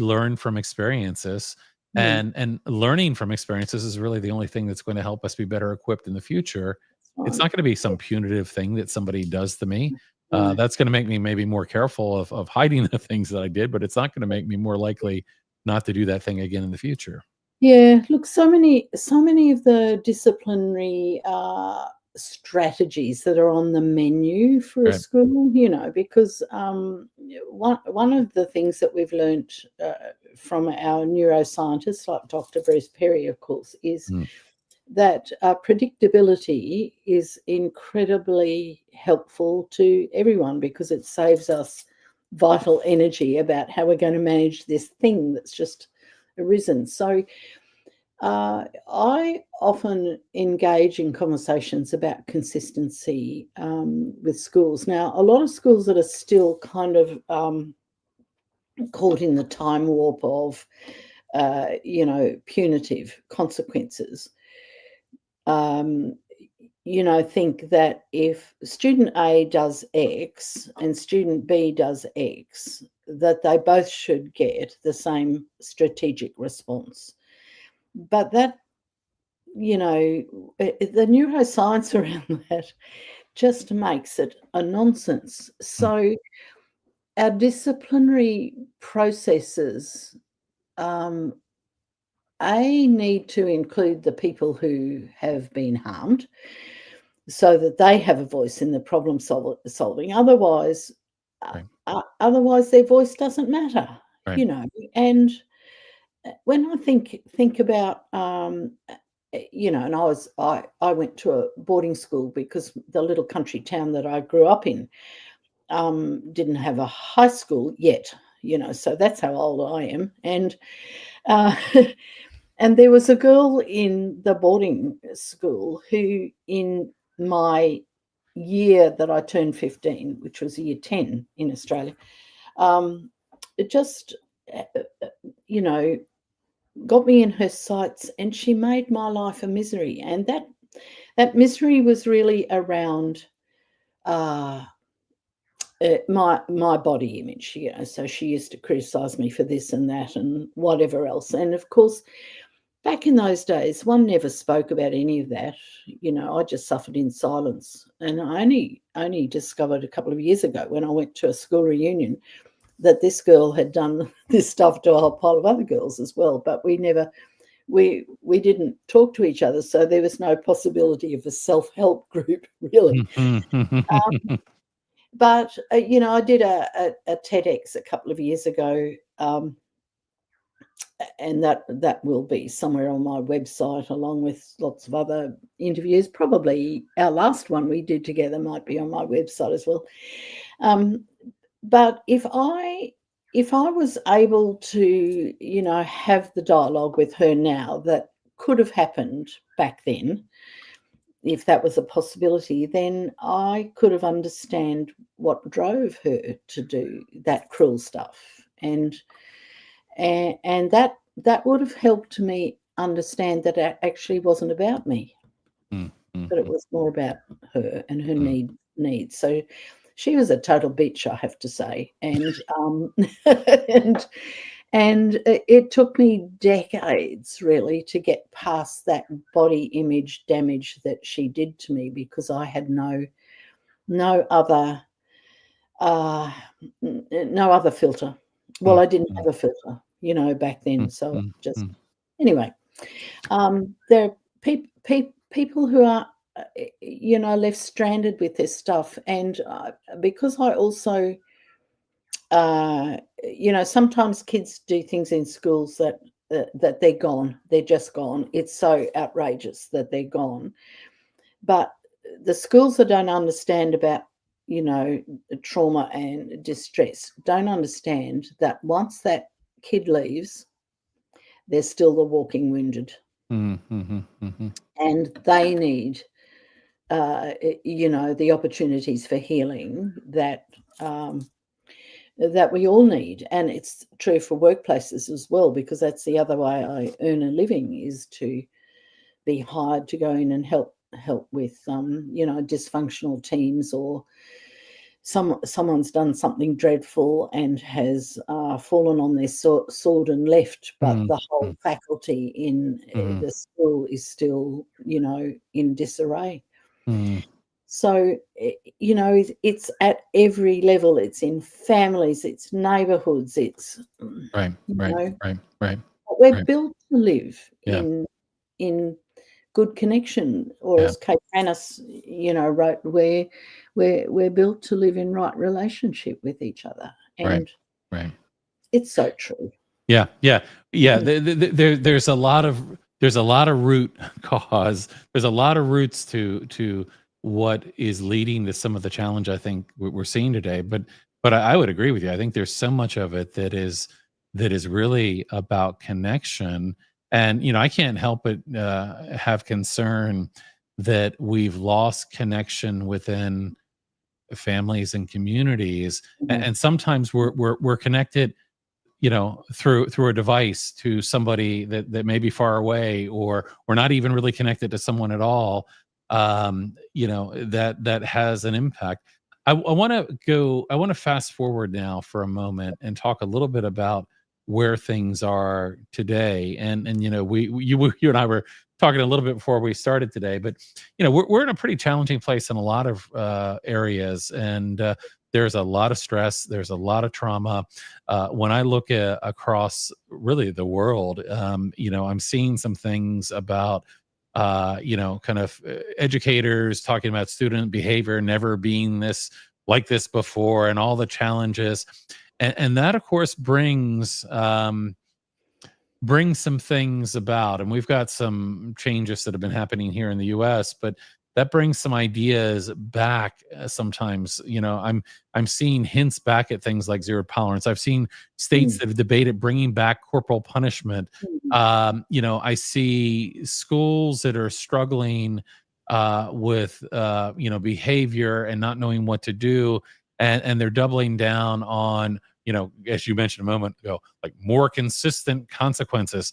A: learn from experiences? And learning from experiences is really the only thing that's going to help us be better equipped in the future. It's not going to be some punitive thing that somebody does to me. That's going to make me maybe more careful of hiding the things that I did, but it's not going to make me more likely not to do that thing again in the future.
B: Yeah, look, so many of the disciplinary strategies that are on the menu for a school, because one of the things that we've learned from our neuroscientists, like Dr. Bruce Perry, of course, is that predictability is incredibly helpful to everyone, because it saves us vital energy about how we're going to manage this thing that's just arisen. So I often engage in conversations about consistency with schools. Now, a lot of schools that are still kind of caught in the time warp of, punitive consequences, think that if student A does X and student B does X, that they both should get the same strategic response. But that, the neuroscience around that just makes it a nonsense. So our disciplinary processes, need to include the people who have been harmed so that they have a voice in the problem solving. Otherwise, otherwise their voice doesn't matter, And when I think about, and I went to a boarding school because the little country town that I grew up in didn't have a high school yet, so that's how old I am. And and there was a girl in the boarding school who, in my year that I turned 15, which was year 10 in Australia, it just, got me in her sights, and she made my life a misery. And that misery was really around my body image, so she used to criticize me for this and that and whatever else. And of course, back in those days, one never spoke about any of that. I just suffered in silence. And I only discovered a couple of years ago when I went to a school reunion that this girl had done this stuff to a whole pile of other girls as well. But we didn't talk to each other, so there was no possibility of a self-help group, really. But, I did a TEDx a couple of years ago, and that will be somewhere on my website, along with lots of other interviews. Probably our last one we did together might be on my website as well. But if I was able to, have the dialogue with her now that could have happened back then, if that was a possibility, then I could have understand what drove her to do that cruel stuff. And that would have helped me understand that it actually wasn't about me, but it was more about her and her needs. So she was a total bitch, I have to say. And and it took me decades, really, to get past that body image damage that she did to me, because I had no other filter. Well, I didn't have a filter, back then. So just anyway, there are people who are, left stranded with this stuff, and because I also, sometimes kids do things in schools that they're gone. They're just gone. It's so outrageous that they're gone. But the schools that don't understand about, trauma and distress don't understand that once that kid leaves, they're still the walking wounded. And they need, the opportunities for healing that we all need. And it's true for workplaces as well, because that's the other way I earn a living, is to be hired to go in and help with, dysfunctional teams, or someone's done something dreadful and has fallen on their sword and left, but the whole faculty in the school is still, in disarray. So, it's at every level. It's in families, it's neighbourhoods, it's
A: right.
B: We're built to live in good connection, or as Kate Annis, wrote, we're built to live in right relationship with each other. And it's so true.
A: Yeah. There's a lot of root cause. There's a lot of roots to what is leading to some of the challenge I think we're seeing today. But I would agree with you. I think there's so much of it that is that is really about connection. And, I can't help but have concern that we've lost connection within families and communities. And sometimes we're connected, through a device to somebody that may be far away, or we're not even really connected to someone at all. That has an impact. I want to fast forward now for a moment and talk a little bit about where things are today. And you and I were talking a little bit before we started today, but we're in a pretty challenging place in a lot of areas, and there's a lot of stress, there's a lot of trauma. When I look across really the world, I'm seeing some things about, kind of educators talking about student behavior never being like this before, and all the challenges, and that of course brings some things about. And we've got some changes that have been happening here in the US, but that brings some ideas back. Sometimes, I'm seeing hints back at things like zero tolerance. I've seen states that have debated bringing back corporal punishment. I see schools that are struggling with behavior and not knowing what to do, and they're doubling down on, as you mentioned a moment ago, like more consistent consequences.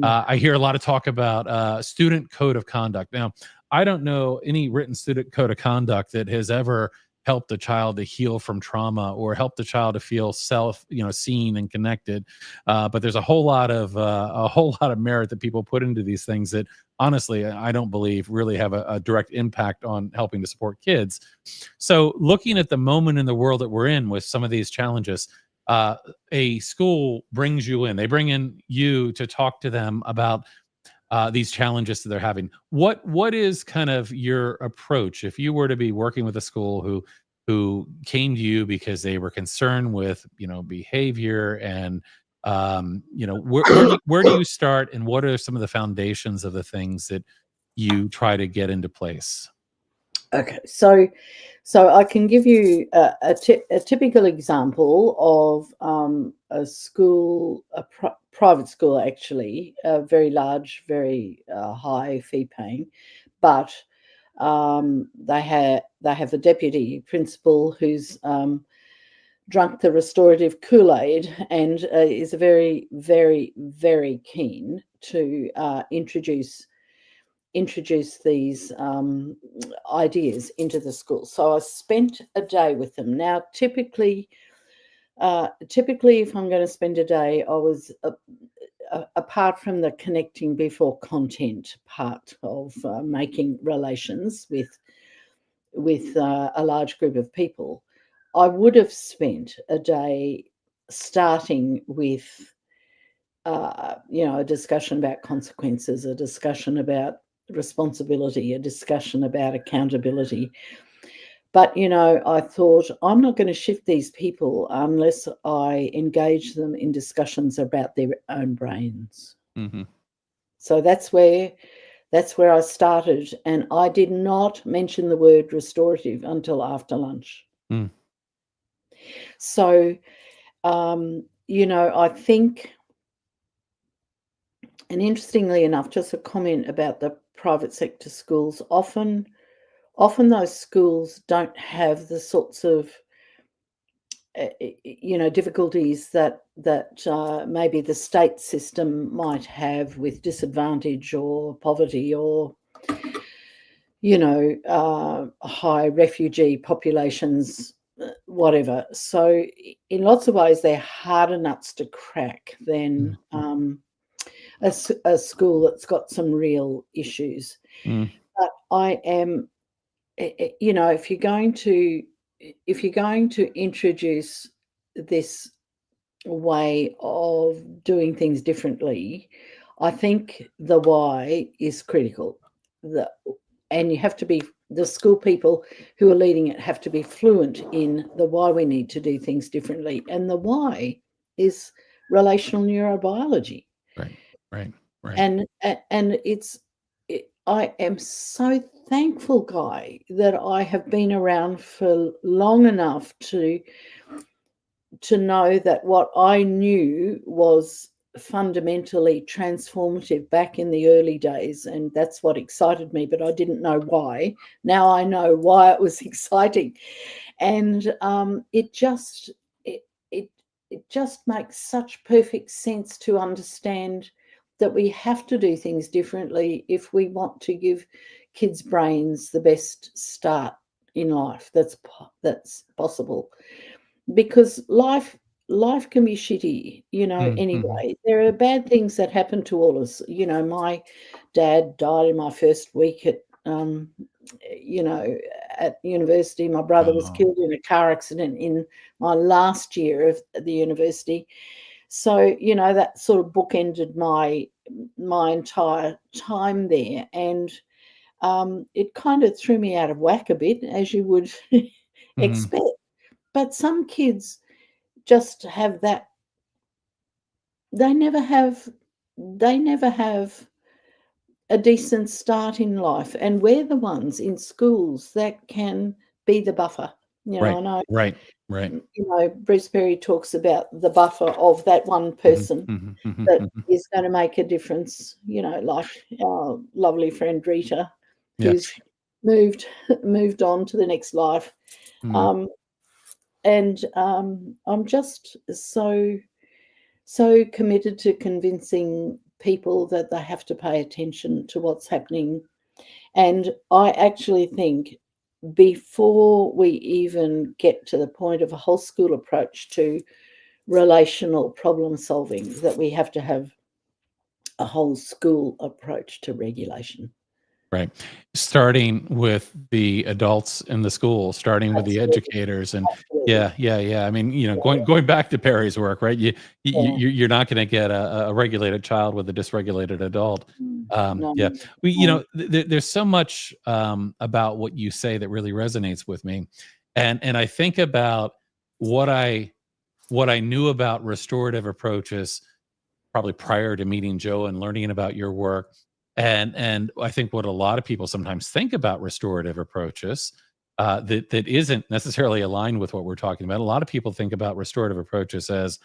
A: I hear a lot of talk about student code of conduct. Now, I don't know any written student code of conduct that has ever helped a child to heal from trauma or helped a child to feel seen and connected. But there's a whole lot of merit that people put into these things that honestly, I don't believe really have a direct impact on helping to support kids. So looking at the moment in the world that we're in with some of these challenges, a school brings you in. They bring in you to talk to them about these challenges that they're having. What is kind of your approach if you were to be working with a school who came to you because they were concerned with behavior, and where do you start, and what are some of the foundations of the things that you try to get into place?
B: Okay, so I can give you a typical example of a school, private school, actually, very large, very high fee paying, but they have a deputy principal who's drunk the restorative Kool-Aid and is very, very, very keen to introduce these ideas into the school. So I spent a day with them. Now, typically, if I'm going to spend a day, I was apart from the connecting before content part of making relations with a large group of people, I would have spent a day starting with a discussion about consequences, a discussion about responsibility, a discussion about accountability. But, I thought, I'm not going to shift these people unless I engage them in discussions about their own brains. So that's where I started. And I did not mention the word restorative until after lunch. So, I think, and interestingly enough, just a comment about the private sector schools, often those schools don't have the sorts of difficulties that maybe the state system might have with disadvantage or poverty or high refugee populations, whatever. So in lots of ways they're harder nuts to crack than a school that's got some real issues. But I am, if you're going to introduce this way of doing things differently, I think the why is critical. And you have to be, the school people who are leading it have to be fluent in the why we need to do things differently. And the why is relational neurobiology.
A: Right.
B: And I am so thankful, Guy, that I have been around for long enough to to know that what I knew was fundamentally transformative back in the early days, and that's what excited me, but I didn't know why. Now I know why it was exciting, and it just makes such perfect sense to understand that we have to do things differently if we want to give kids' brains the best start in life that's possible, because life can be shitty, anyway. There are bad things that happen to all of us. My dad died in my first week at university. My brother was killed in a car accident in my last year of the university. So, that sort of bookended my entire time there. And it kind of threw me out of whack a bit, as you would expect. But some kids just have that. They never have a decent start in life, and we're the ones in schools that can be the buffer. I know.
A: Right.
B: Bruce Perry talks about the buffer of that one person that is going to make a difference. Like our lovely friend Rita, who's moved on to the next life. And I'm just so committed to convincing people that they have to pay attention to what's happening. And I actually think before we even get to the point of a whole school approach to relational problem solving, that we have to have a whole school approach to regulation.
A: Right. Starting with the adults in the school, starting with the educators, and yeah. I mean, going back to Perry's work, right? You're not going to get a regulated child with a dysregulated adult. There's so much about what you say that really resonates with me, and I think about what I knew about restorative approaches probably prior to meeting Joe and learning about your work. And I think what a lot of people sometimes think about restorative approaches that isn't necessarily aligned with what we're talking about. A lot of people think about restorative approaches as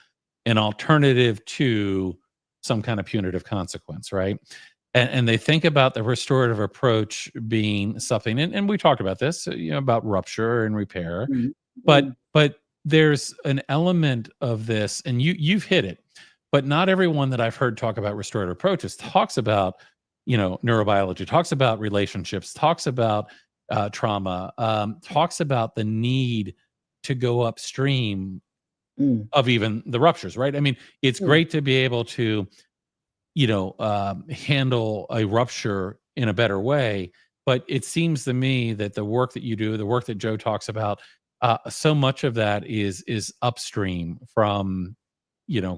A: an alternative to some kind of punitive consequence, right? And they think about the restorative approach being something, and we talked about this, about rupture and repair, but there's an element of this, and you've hit it, but not everyone that I've heard talk about restorative approaches talks about neurobiology, talks about relationships, talks about trauma, talks about the need to go upstream of even the ruptures, right? I mean, it's great to be able to, handle a rupture in a better way. But it seems to me that the work that you do, the work that Joe talks about, so much of that is upstream from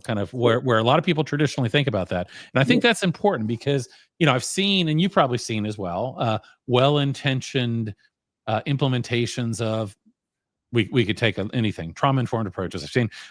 A: kind of where a lot of people traditionally think about that. And I think that's important because, I've seen, and you've probably seen as well, well-intentioned implementations of, we could take anything, trauma-informed approaches.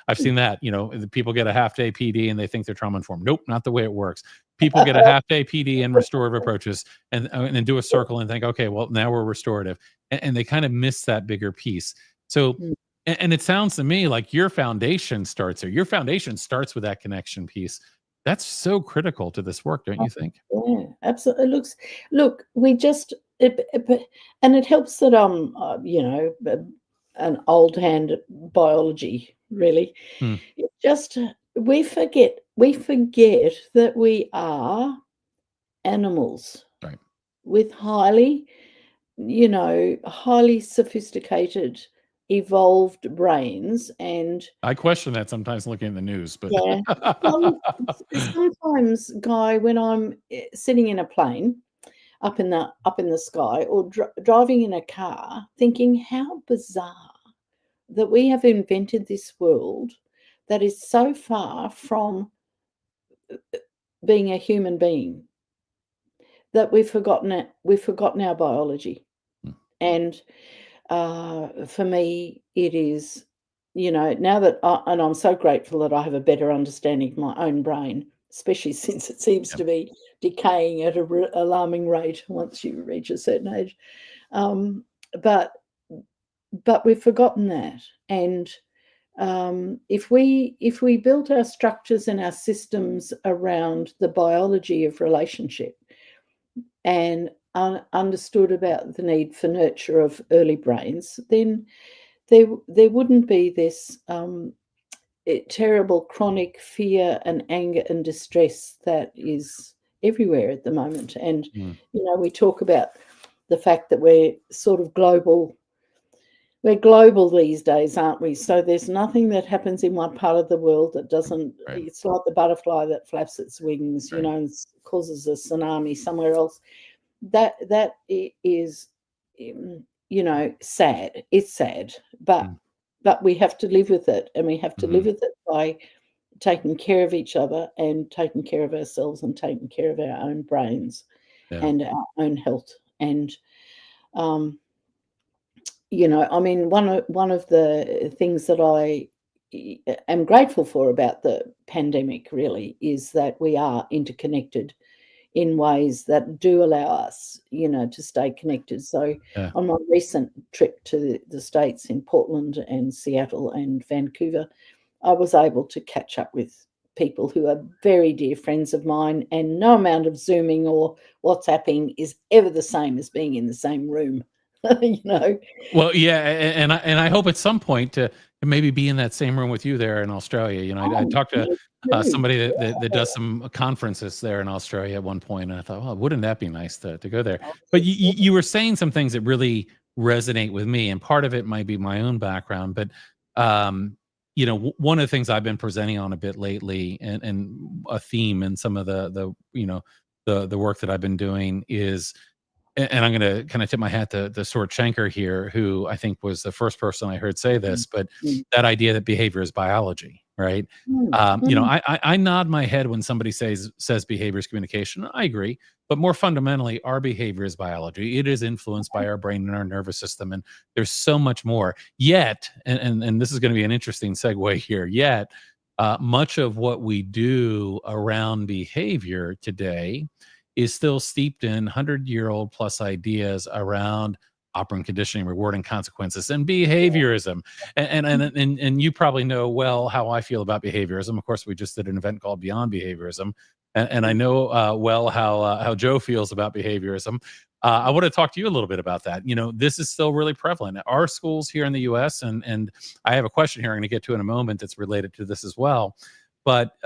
A: I've seen that, the people get a half-day PD and they think they're trauma-informed. Nope, not the way it works. People get a half-day PD and restorative approaches and then do a circle and think, okay, well, now we're restorative. And they kind of miss that bigger piece. So, and it sounds to me like your foundation starts there. Your foundation starts with that connection piece. That's so critical to this work, don't you think?
B: Yeah, absolutely. Look, we just, and it helps that an old hand at biology, really. It just, we forget that we are animals,
A: right,
B: with highly sophisticated, evolved brains. And
A: I question that sometimes looking at the news, but
B: yeah, well, sometimes, Guy, when I'm sitting in a plane up in the sky, or driving in a car, thinking how bizarre that we have invented this world that is so far from being a human being that we've forgotten it. We've forgotten our biology. And for me, it is, now that and I'm so grateful that I have a better understanding of my own brain, especially since it seems to be decaying at an alarming rate once you reach a certain age. But we've forgotten that. And If we built our structures and our systems around the biology of relationship and understood about the need for nurture of early brains, then there wouldn't be this terrible chronic fear and anger and distress that is everywhere at the moment. And we talk about the fact that we're sort of global. We're global these days, aren't we? So there's nothing that happens in one part of the world that doesn't.
A: Right.
B: It's like the butterfly that flaps its wings, and causes a tsunami somewhere else. That is, sad. It's sad, but we have to live with it, and we have to live with it by taking care of each other and taking care of ourselves and taking care of our own brains and our own health. And I mean, one of the things that I am grateful for about the pandemic really is that we are interconnected in ways that do allow us, to stay connected. So on my recent trip to the States in Portland and Seattle and Vancouver, I was able to catch up with people who are very dear friends of mine, and no amount of Zooming or WhatsApping is ever the same as being in the same room.
A: Well, yeah, and I hope at some point to maybe be in that same room with you there in Australia. I talked to somebody that does some conferences there in Australia at one point, and I thought, well, wouldn't that be nice to go there? But you were saying some things that really resonate with me, and part of it might be my own background, but one of the things I've been presenting on a bit lately, and a theme in some of the work that I've been doing is. And I'm going to kind of tip my hat to the Stuart Shanker here, who I think was the first person I heard say this, but that idea that behavior is biology, right? I nod my head when somebody says behavior is communication. I agree, but more fundamentally, our behavior is biology. It is influenced by our brain and our nervous system, and there's so much more. Yet, and this is going to be an interesting segue here. Yet, much of what we do around behavior today is still steeped in 100-year-old plus ideas around operant conditioning, reward and consequences, and behaviorism. And you probably know well how I feel about behaviorism. Of course, we just did an event called Beyond Behaviorism, and I know well how Joe feels about behaviorism. I want to talk to you a little bit about that. This is still really prevalent. Our schools here in the U.S., and I have a question here I'm going to get to in a moment that's related to this as well. But,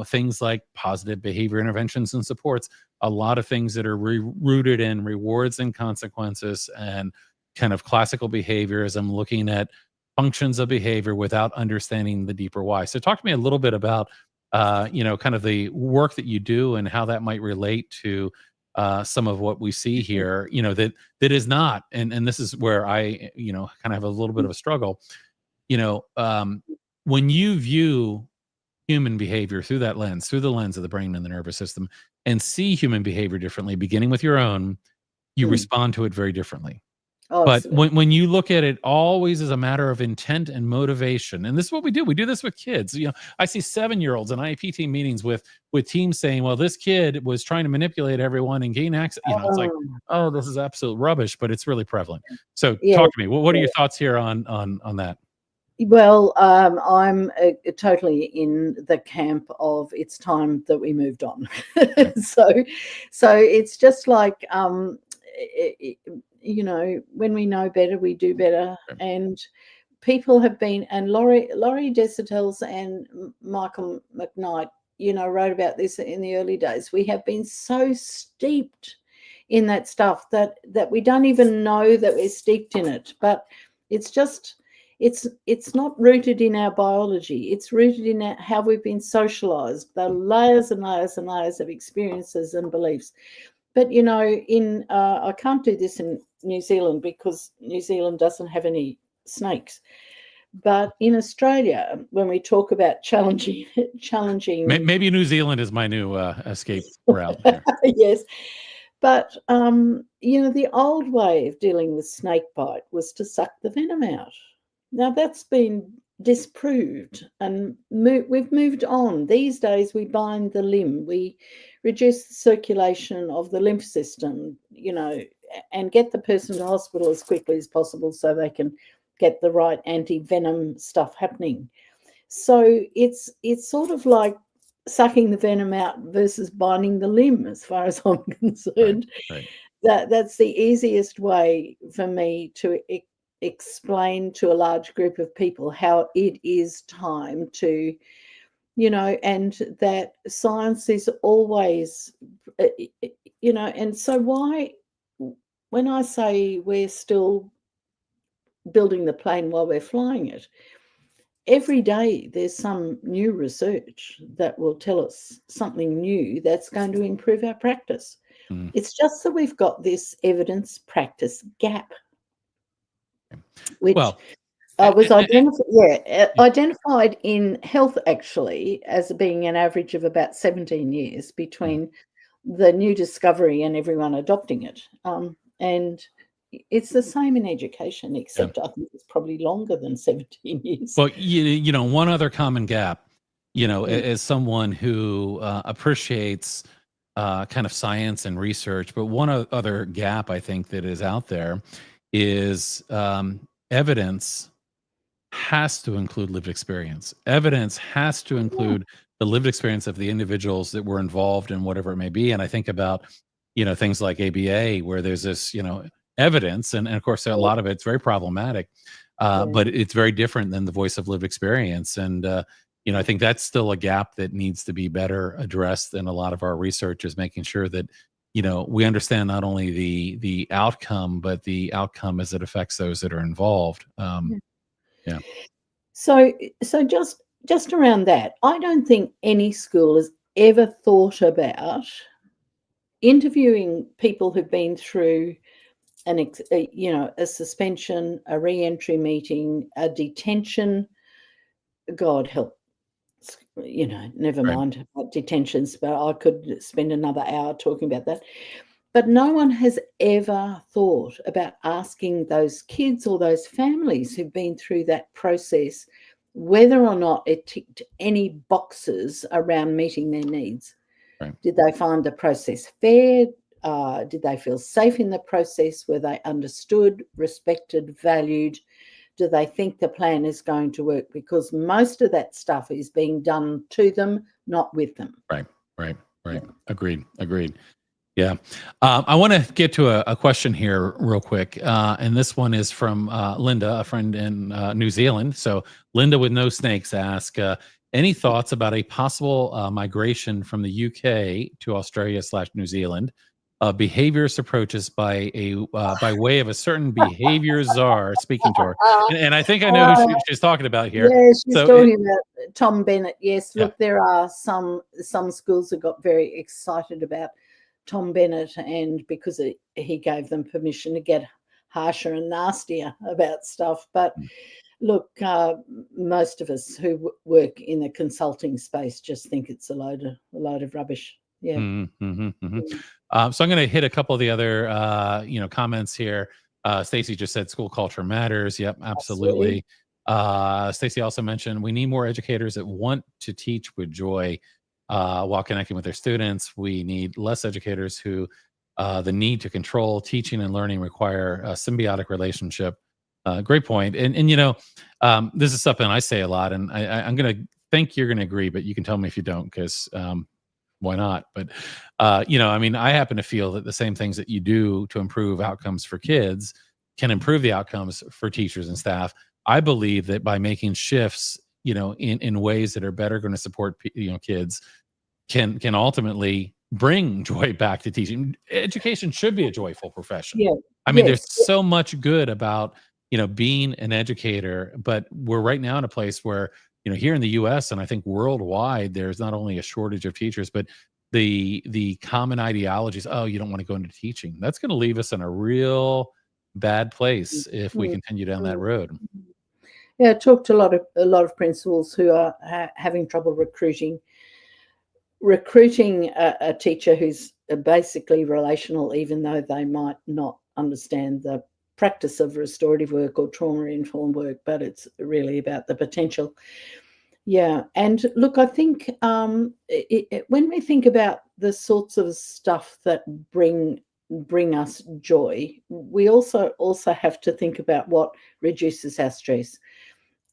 A: things like positive behavior interventions and supports, a lot of things that are rooted in rewards and consequences and kind of classical behaviorism, looking at functions of behavior without understanding the deeper why. So talk to me a little bit about, kind of the work that you do and how that might relate to some of what we see here, that is not, and this is where I, kind of have a little bit of a struggle, when you view human behavior through that lens, through the lens of the brain and the nervous system, and see human behavior differently, beginning with your own, you respond to it very differently.
B: Oh,
A: but when you look at it always as a matter of intent and motivation, and this is what we do. We do this with kids. I see 7-year-olds in IEP team meetings with teams saying, well, this kid was trying to manipulate everyone and gain access. It's like, oh, this is absolute rubbish, but it's really prevalent. So talk to me. What are your thoughts here on that?
B: Well, I'm totally in the camp of it's time that we moved on. So it's just like, when we know better, we do better. And people have been, and Laurie Desitels and Michael McKnight, wrote about this in the early days. We have been so steeped in that stuff that we don't even know that we're steeped in it. But it's just... It's not rooted in our biology. It's rooted in how we've been socialized, the layers and layers and layers of experiences and beliefs. But, I can't do this in New Zealand because New Zealand doesn't have any snakes. But in Australia, when we talk about challenging...
A: Maybe New Zealand is my new escape route here.
B: Yes. But, the old way of dealing with snake bite was to suck the venom out. Now, that's been disproved, and we've moved on. These days, we bind the limb. We reduce the circulation of the lymph system, and get the person to hospital as quickly as possible so they can get the right anti-venom stuff happening. So it's sort of like sucking the venom out versus binding the limb, as far as I'm concerned.
A: Right.
B: That's the easiest way for me to explain to a large group of people how it is time to, and that science is always, and so why, when I say we're still building the plane while we're flying it, every day there's some new research that will tell us something new that's going to improve our practice.
A: Mm.
B: It's just that we've got this evidence practice gap, which
A: Well,
B: was
A: yeah.
B: identified in health actually as being an average of about 17 years between the new discovery and everyone adopting it. And it's the same in education, except I think it's probably longer than 17 years.
A: Well, one other common gap, as someone who appreciates kind of science and research, but one other gap I think that is out there is evidence has to include lived experience. Evidence has to include the lived experience of the individuals that were involved in whatever it may be. And I think about, things like ABA, where there's this, evidence, and of course, a lot of it's very problematic, but it's very different than the voice of lived experience. And, I think that's still a gap that needs to be better addressed in a lot of our research, is making sure that, we understand not only the outcome, but the outcome as it affects those that are involved. Yeah.
B: So just around that, I don't think any school has ever thought about interviewing people who've been through a suspension, a re-entry meeting, a detention. God help, never
A: Right.
B: mind about detentions, but I could spend another hour talking about that. But no one has ever thought about asking those kids or those families who've been through that process whether or not it ticked any boxes around meeting their needs.
A: Right.
B: Did they find the process fair? Did they feel safe in the process? Were they understood, respected, valued? Do they think the plan is going to work? Because most of that stuff is being done to them, not with them.
A: Right. Yeah. Agreed. Yeah. I want to get to a question here real quick. And this one is from Linda, a friend in New Zealand. So Linda with no snakes asks, any thoughts about a possible migration from the UK to Australia/New Zealand? Behaviorist approaches by way of a certain behavior czar speaking to her. And I think I know who she's talking about here.
B: Yeah, she's talking about Tom Bennett. Yes, look, there are some schools that got very excited about Tom Bennett, and because he gave them permission to get harsher and nastier about stuff. But look, most of us who work in the consulting space just think it's a load of rubbish. Yeah.
A: So I'm going to hit a couple of the other comments here. Stacy just said school culture matters. Yep, absolutely. Stacy also mentioned we need more educators that want to teach with joy while connecting with their students. We need less educators who the need to control teaching and learning require a symbiotic relationship. Great point. And this is something I say a lot, and I'm going to think you're going to agree, but you can tell me if you don't, because why not? But, I happen to feel that the same things that you do to improve outcomes for kids can improve the outcomes for teachers and staff. I believe that by making shifts, in ways that are better going to support, kids, can ultimately bring joy back to teaching. Education should be a joyful profession.
B: Yeah.
A: There's so much good about, being an educator, but we're right now in a place where, here in the US and I think worldwide, there's not only a shortage of teachers, but the common ideologies, oh, you don't want to go into teaching. That's going to leave us in a real bad place if we continue down that road.
B: Yeah, I talked to a lot of principals who are having trouble recruiting a teacher who's basically relational, even though they might not understand the practice of restorative work or trauma-informed work, but it's really about the potential. Yeah, and look, I think when we think about the sorts of stuff that bring bring us joy, we also have to think about what reduces our stress.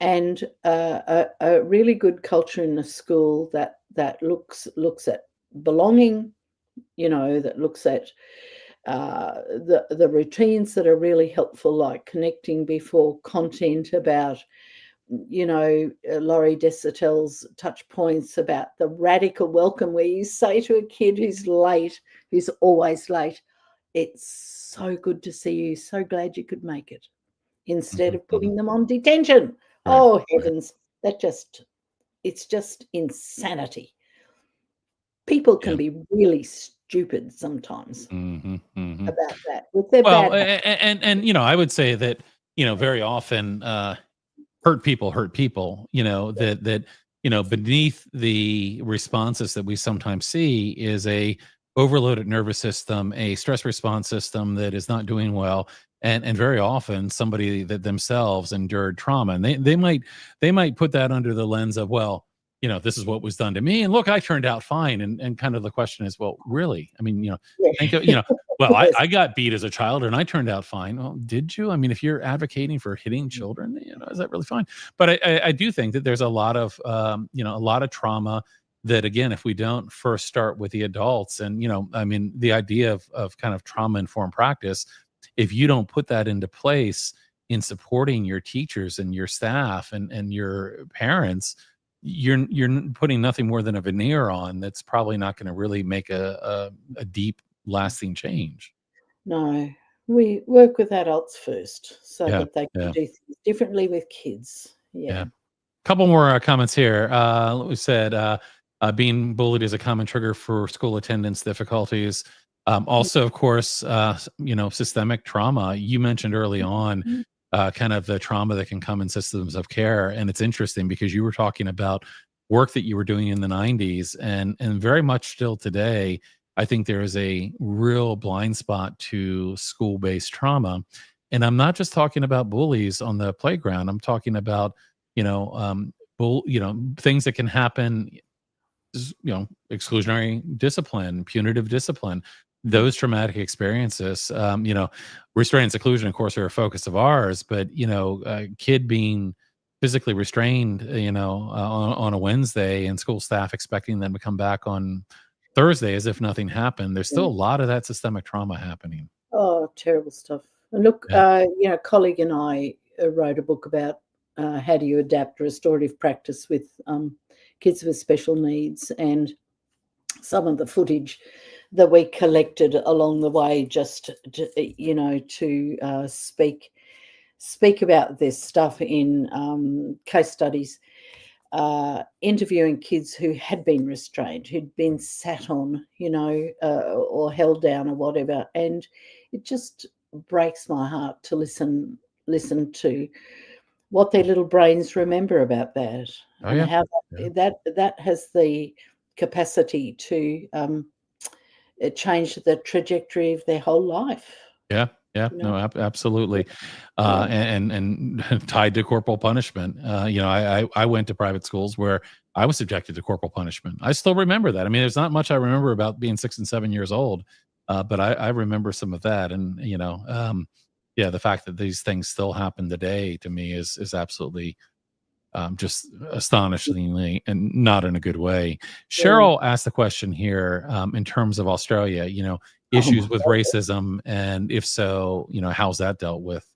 B: And a really good culture in a school that looks at belonging, that looks at the routines that are really helpful, like connecting before content, about Laurie Desautel's touch points about the radical welcome, where you say to a kid who's late, who's always late, "It's so good to see you, so glad you could make it," instead of putting them on detention.
A: Right.
B: Oh heavens, it's just insanity. People can be really stupid sometimes about that with their
A: Well,
B: bad.
A: and I would say that very often hurt people, that beneath the responses that we sometimes see is a overloaded nervous system, a stress response system that is not doing well, and very often somebody that themselves endured trauma, and they might put that under the lens of, well, this is what was done to me, and look, I turned out fine, and kind of the question is, well, really? I mean, think of, well,
B: Yes.
A: I got beat as a child and I turned out fine. Well, did you? I mean, if you're advocating for hitting children, is that really fine? But I do think that there's a lot of, a lot of trauma that, again, if we don't first start with the adults, and, I mean, the idea of kind of trauma-informed practice, if you don't put that into place in supporting your teachers and your staff and your parents, you're putting nothing more than a veneer on that's probably not going to really make a deep, lasting change.
B: No, we work with adults first so
A: Yeah,
B: that they can
A: yeah,
B: do things differently with kids.
A: yeah.
B: Yeah.
A: Couple more comments here. We said being bullied is a common trigger for school attendance difficulties. Also, of course, systemic trauma. You mentioned early on
B: Mhm.
A: kind of the trauma that can come in systems of care, and it's interesting because you were talking about work that you were doing in the '90s, and very much still today. I think there is a real blind spot to school-based trauma, and I'm not just talking about bullies on the playground. I'm talking about you know, things that can happen, exclusionary discipline, punitive discipline, those traumatic experiences, restraint and seclusion, of course, are a focus of ours, but, a kid being physically restrained, on a Wednesday and school staff expecting them to come back on Thursday as if nothing happened. There's still a
B: Yeah.
A: lot of that systemic trauma happening.
B: Oh, terrible stuff. And look,
A: Yeah.
B: a colleague and I wrote a book about how do you adapt restorative practice with kids with special needs, and some of the footage that we collected along the way, just to speak about this stuff in case studies, interviewing kids who had been restrained, who'd been sat on, or held down or whatever, and it just breaks my heart to listen to what their little brains remember about that,
A: Oh
B: and
A: yeah.
B: how
A: Yeah.
B: that has the capacity to change the trajectory of their whole life.
A: Yeah, yeah,
B: You know?
A: no, absolutely,
B: Yeah.
A: and tied to corporal punishment. I went to private schools where I was subjected to corporal punishment. I still remember that. I mean, there's not much I remember about being 6 and 7 years old, but I remember some of that, and yeah, the fact that these things still happen today to me is absolutely just astonishingly, and not in a good way.
B: Yeah.
A: Cheryl asked the question here in terms of Australia,
B: Oh
A: issues
B: my
A: with
B: God.
A: racism, and if so, how's that dealt with?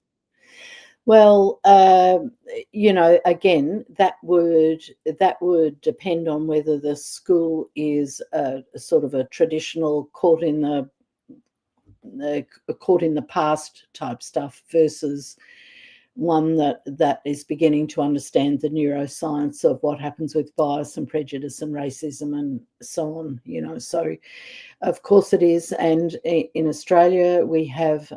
B: Well, again, that would depend on whether the school is a sort of a traditional caught in the past type stuff, versus one that is beginning to understand the neuroscience of what happens with bias and prejudice and racism and so on. So of course it is, and in Australia we have.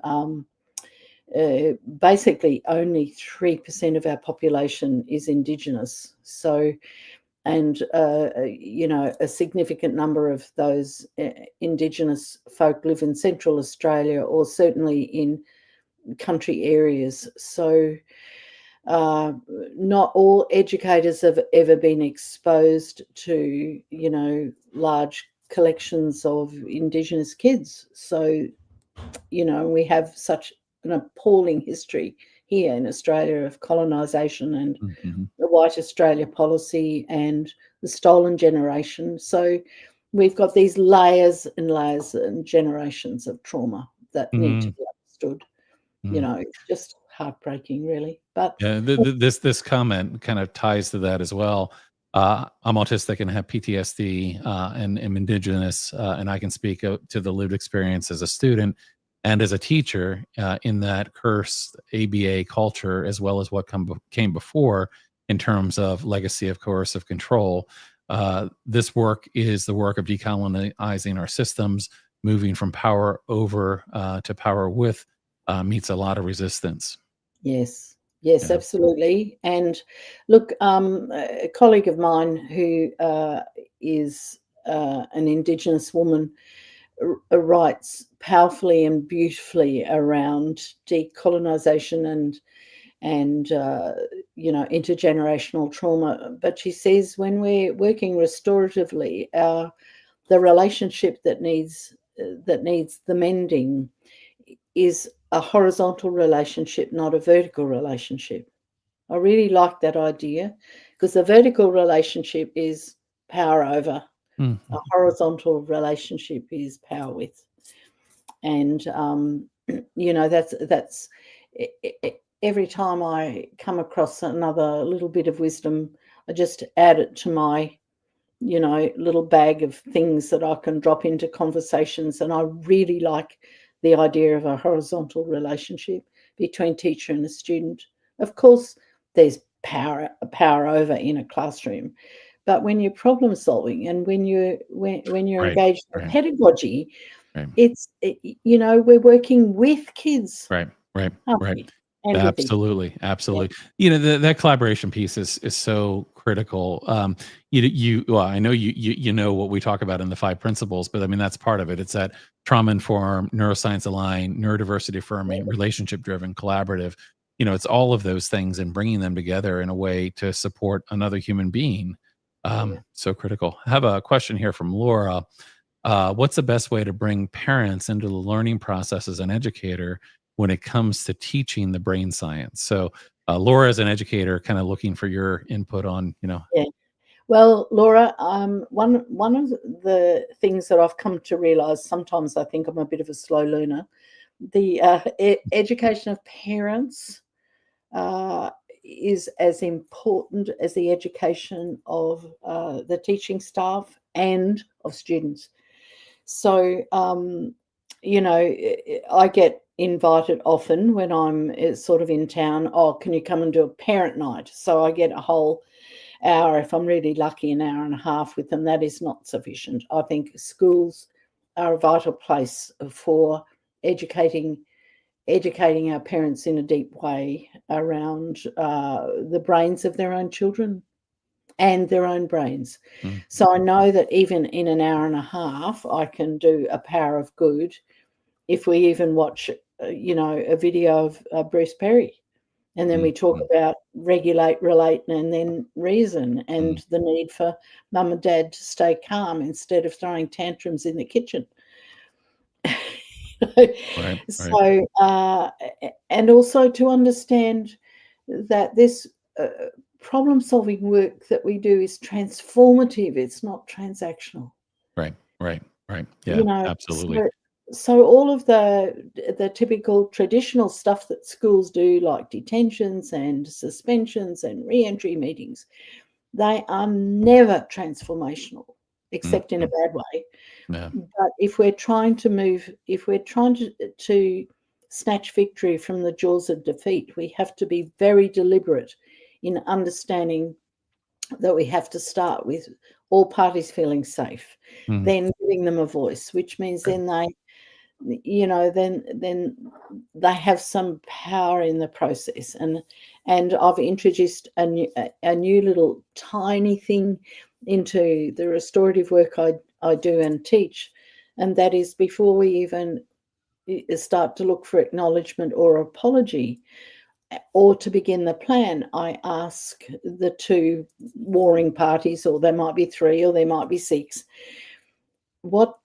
B: Basically only 3% of our population is Indigenous. So, and a significant number of those Indigenous folk live in Central Australia, or certainly in country areas. So, not all educators have ever been exposed to large collections of Indigenous kids. So we have such an appalling history here in Australia of colonisation and the White Australia policy and the stolen generation. So we've got these layers and layers and generations of trauma that need to be understood. It's just heartbreaking, really. But
A: yeah, this comment kind of ties to that as well. I'm autistic and have PTSD, and am Indigenous, and I can speak to the lived experience as a student and as a teacher in that cursed ABA culture, as well as what came before in terms of legacy of coercive control. This work is the work of decolonizing our systems, moving from power over to power with, meets a lot of resistance.
B: Yes,
A: Yeah.
B: absolutely. And look, a colleague of mine who is an Indigenous woman writes powerfully and beautifully around decolonisation and intergenerational trauma. But she says when we're working restoratively, the relationship that needs the mending is a horizontal relationship, not a vertical relationship. I really like that idea, because the vertical relationship is power over. A horizontal relationship is power with. And, that's every time I come across another little bit of wisdom, I just add it to my, little bag of things that I can drop into conversations. And I really like the idea of a horizontal relationship between teacher and a student. Of course, there's power over in a classroom, but when you're problem solving and when you're engaged in pedagogy, we're working with kids.
A: Right.
B: And
A: Absolutely. That collaboration piece is so critical. Well, I know you know what we talk about in the 5 principles, but I mean that's part of it. It's that trauma informed, neuroscience aligned, neurodiversity affirming, relationship driven, collaborative. It's all of those things and bringing them together in a way to support another human being. So critical. I have a question here from Laura. What's the best way to bring parents into the learning process as an educator when it comes to teaching the brain science? So Laura, as an educator, kind of looking for your input on,
B: Yeah. Well, Laura, one of the things that I've come to realize, sometimes I think I'm a bit of a slow learner, the education of parents is as important as the education of the teaching staff and of students. So, I get invited often when I'm sort of in town. Oh, can you come and do a parent night? So I get a whole hour, if I'm really lucky, an hour and a half with them. That is not sufficient. I think schools are a vital place for educating our parents in a deep way around the brains of their own children and their own brains. So I know that even in an hour and a half, I can do a power of good if we even watch, a video of Bruce Perry. And then we talk about regulate, relate, and then reason, and the need for mum and dad to stay calm instead of throwing tantrums in the kitchen. So, and also to understand that this problem-solving work that we do is transformative. It's not transactional.
A: Right. Yeah, absolutely.
B: So all of the typical traditional stuff that schools do, like detentions and suspensions and re-entry meetings, they are never transformational, except in a bad way.
A: Yeah.
B: But if we're trying to snatch victory from the jaws of defeat, we have to be very deliberate in understanding that we have to start with all parties feeling safe, then giving them a voice, which means then they, then they have some power in the process. And I've introduced a new little tiny thing into the restorative work I do and teach, and that is before we even start to look for acknowledgement or apology, or to begin the plan, I ask the 2 warring parties, or there might be 3 or there might be 6, what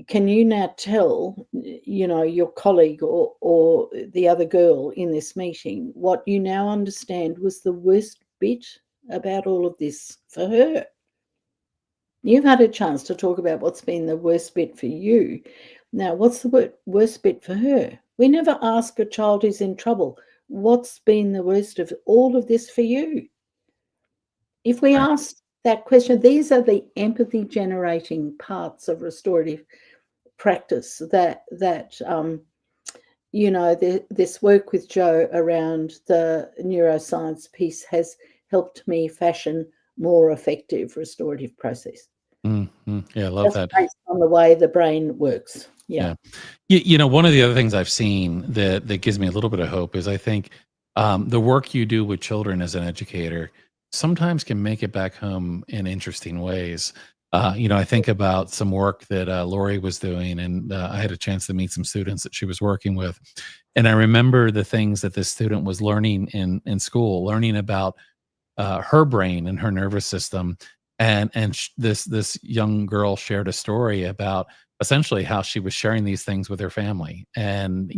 B: can you now tell, your colleague or the other girl in this meeting what you now understand was the worst bit about all of this for her? You've had a chance to talk about what's been the worst bit for you. Now, what's the worst bit for her? We never ask a child who's in trouble, what's been the worst of all of this for you? If we ask that question, these are the empathy generating parts of restorative practice that this work with Joe around the neuroscience piece has helped me fashion more effective restorative process.
A: Mm-hmm. Yeah, I love that.
B: Based on the way the brain works. Yeah.
A: One of the other things I've seen that gives me a little bit of hope is I think the work you do with children as an educator sometimes can make it back home in interesting ways. I think about some work that Lori was doing, and I had a chance to meet some students that she was working with. And I remember the things that this student was learning in school, learning about her brain and her nervous system. And this young girl shared a story about essentially how she was sharing these things with her family, and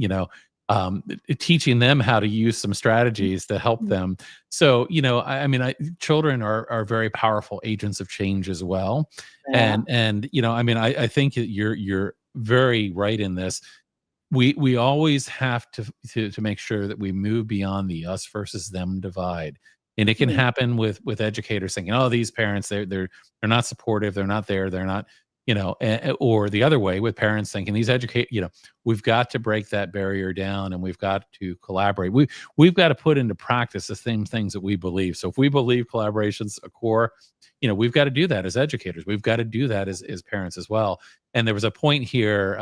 A: teaching them how to use some strategies to help them. So children are very powerful agents of change as well.
B: Yeah.
A: And I think that you're very right in this. We always have to make sure that we move beyond the us versus them divide. And it can happen with educators thinking, oh, these parents, they're not supportive, they're not there, they're not, or the other way with parents thinking these we've got to break that barrier down, and we've got to collaborate. We've got to put into practice the same things that we believe. So if we believe collaboration's a core, we've got to do that as educators. We've got to do that as parents as well. And there was a point here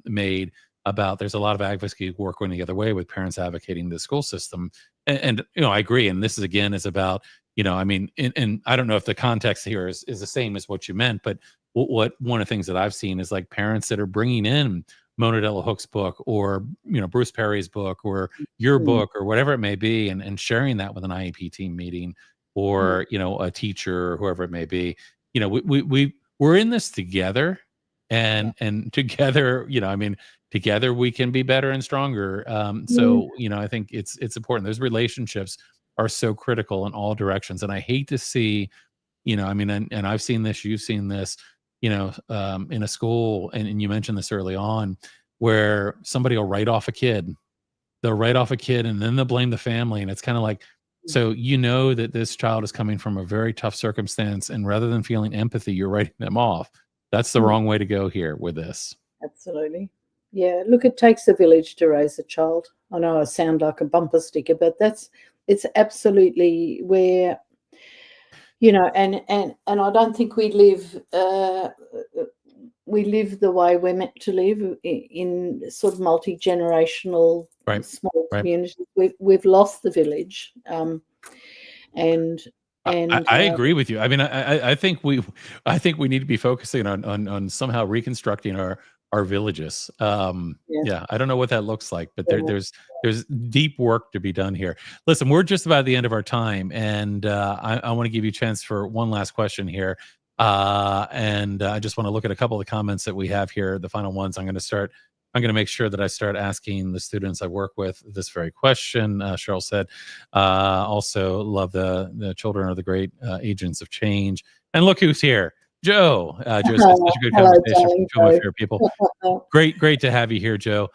A: made about there's a lot of advocacy work going the other way with parents advocating the school system. And I agree. And this is about, and I don't know if the context here is the same as what you meant, but what one of the things that I've seen is like parents that are bringing in Mona Delahooke's book, or, Bruce Perry's book, or your book, or whatever it may be, and sharing that with an IEP team meeting, or, a teacher, or whoever it may be. We're in this together, and together, together we can be better and stronger. So, I think it's important. Those relationships are so critical in all directions. And I hate to see, and I've seen this, you've seen this, in a school, and you mentioned this early on, where somebody will write off a kid. They'll write off a kid, and then they'll blame the family. And it's kind of like, so that this child is coming from a very tough circumstance, and rather than feeling empathy, you're writing them off. That's the wrong way to go here with this.
B: Absolutely. Yeah, look, it takes a village to raise a child. I know I sound like a bumper sticker, but it's absolutely where, and I don't think we live the way we're meant to live in sort of multi-generational small communities. We've lost the village, and
A: I agree with you. I think we need to be focusing on somehow reconstructing our villages. Yeah, I don't know what that looks like, but there's deep work to be done here. Listen, we're just about at the end of our time, and I want to give you a chance for one last question here. And I just want to look at a couple of the comments that we have here. The final ones I'm going to make sure that I start asking the students I work with this very question. Cheryl said, also love the children are the great agents of change. And look who's here. Joe. Joe said such a good conversation from two of my favorite people. Great to have you here, Joe.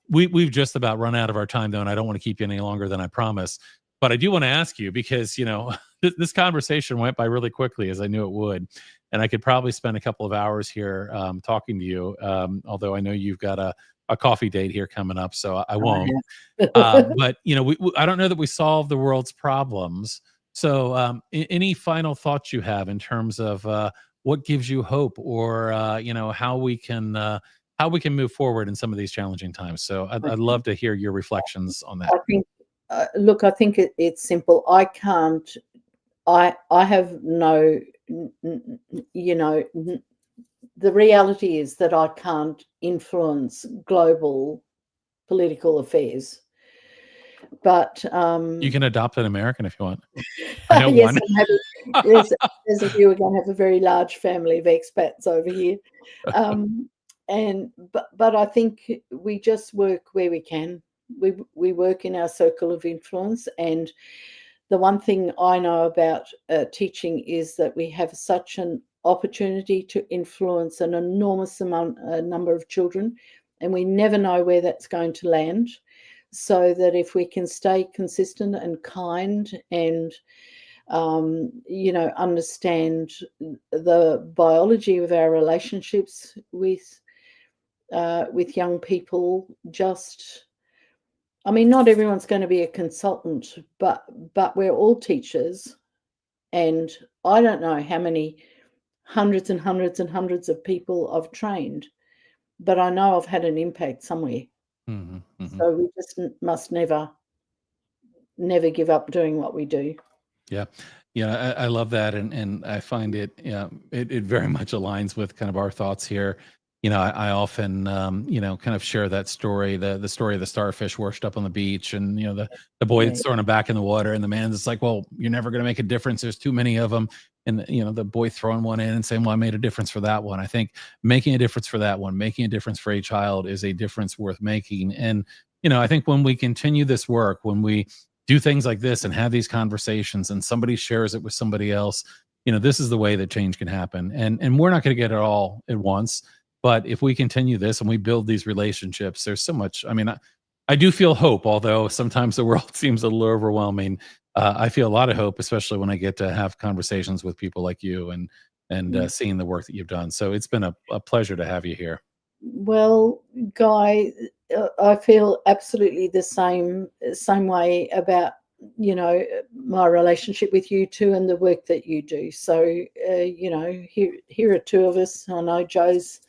A: We've just about run out of our time, though, and I don't want to keep you any longer than I promised. But I do want to ask you, because, this conversation went by really quickly, as I knew it would. And I could probably spend a couple of hours here talking to you, although I know you've got a coffee date here coming up, so I won't. But, I don't know that we solve the world's problems. So any final thoughts you have in terms of what gives you hope, or, how we can move forward in some of these challenging times? So I'd love to hear your reflections on that.
B: I think, I think it's simple. I have no, the reality is that I can't influence global political affairs. But
A: you can adopt an American if you want. I know
B: yes,
A: one.
B: there's a few. We're going to have a very large family of expats over here. but I think we just work where we can. We work in our circle of influence, and the one thing I know about teaching is that we have such an opportunity to influence an enormous number of children, and we never know where that's going to land. So that if we can stay consistent and kind and understand the biology of our relationships with young people, not everyone's going to be a consultant, but we're all teachers, and I don't know how many hundreds and hundreds and hundreds of people I've trained, but I know I've had an impact somewhere. So we just must never give up doing what we do.
A: Yeah. Yeah, I love that. And I find it, it very much aligns with kind of our thoughts here. I often, kind of share that story, the story of the starfish washed up on the beach, and, the boy that's throwing him back in the water, and the man's just like, well, you're never going to make a difference. There's too many of them. And, the boy throwing one in and saying, well, I made a difference for that one. I think making a difference for that one, making a difference for a child is a difference worth making. And, I think when we continue this work, when we do things like this and have these conversations and somebody shares it with somebody else, this is the way that change can happen. And we're not going to get it all at once, but if we continue this and we build these relationships, there's so much. I do feel hope, although sometimes the world seems a little overwhelming. I feel a lot of hope, especially when I get to have conversations with people like you and seeing the work that you've done. So it's been a pleasure to have you here.
B: Well, Guy, I feel absolutely the same way about my relationship with you too, and the work that you do. So here are two of us. I know Joe's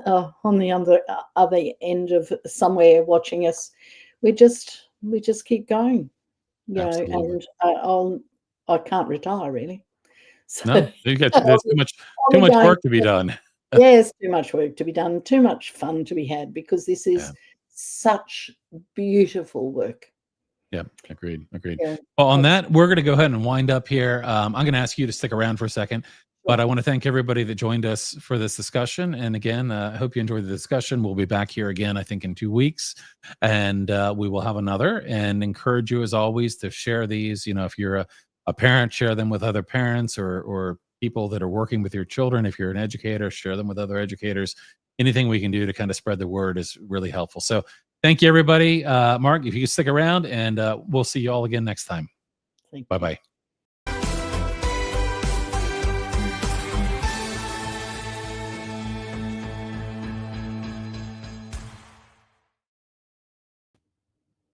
B: on the other end of somewhere watching us. We just keep going,
A: Absolutely.
B: and I can't retire really. So
A: No, there's too much work to be done.
B: Yes, too much work to be done, too much fun to be had, because this is such beautiful work.
A: Yeah, agreed.
B: Yeah.
A: Well, on that, we're going to go ahead and wind up here. I'm going to ask you to stick around for a second, but I want to thank everybody that joined us for this discussion. And again, I hope you enjoyed the discussion. We'll be back here again, I think, in 2 weeks, and we will have another. And encourage you, as always, to share these. If you're a parent, share them with other parents or people that are working with your children. If you're an educator, share them with other educators. Anything we can do to kind of spread the word is really helpful. So thank you, everybody. Marg, if you can stick around, and we'll see you all again next time. Bye-bye.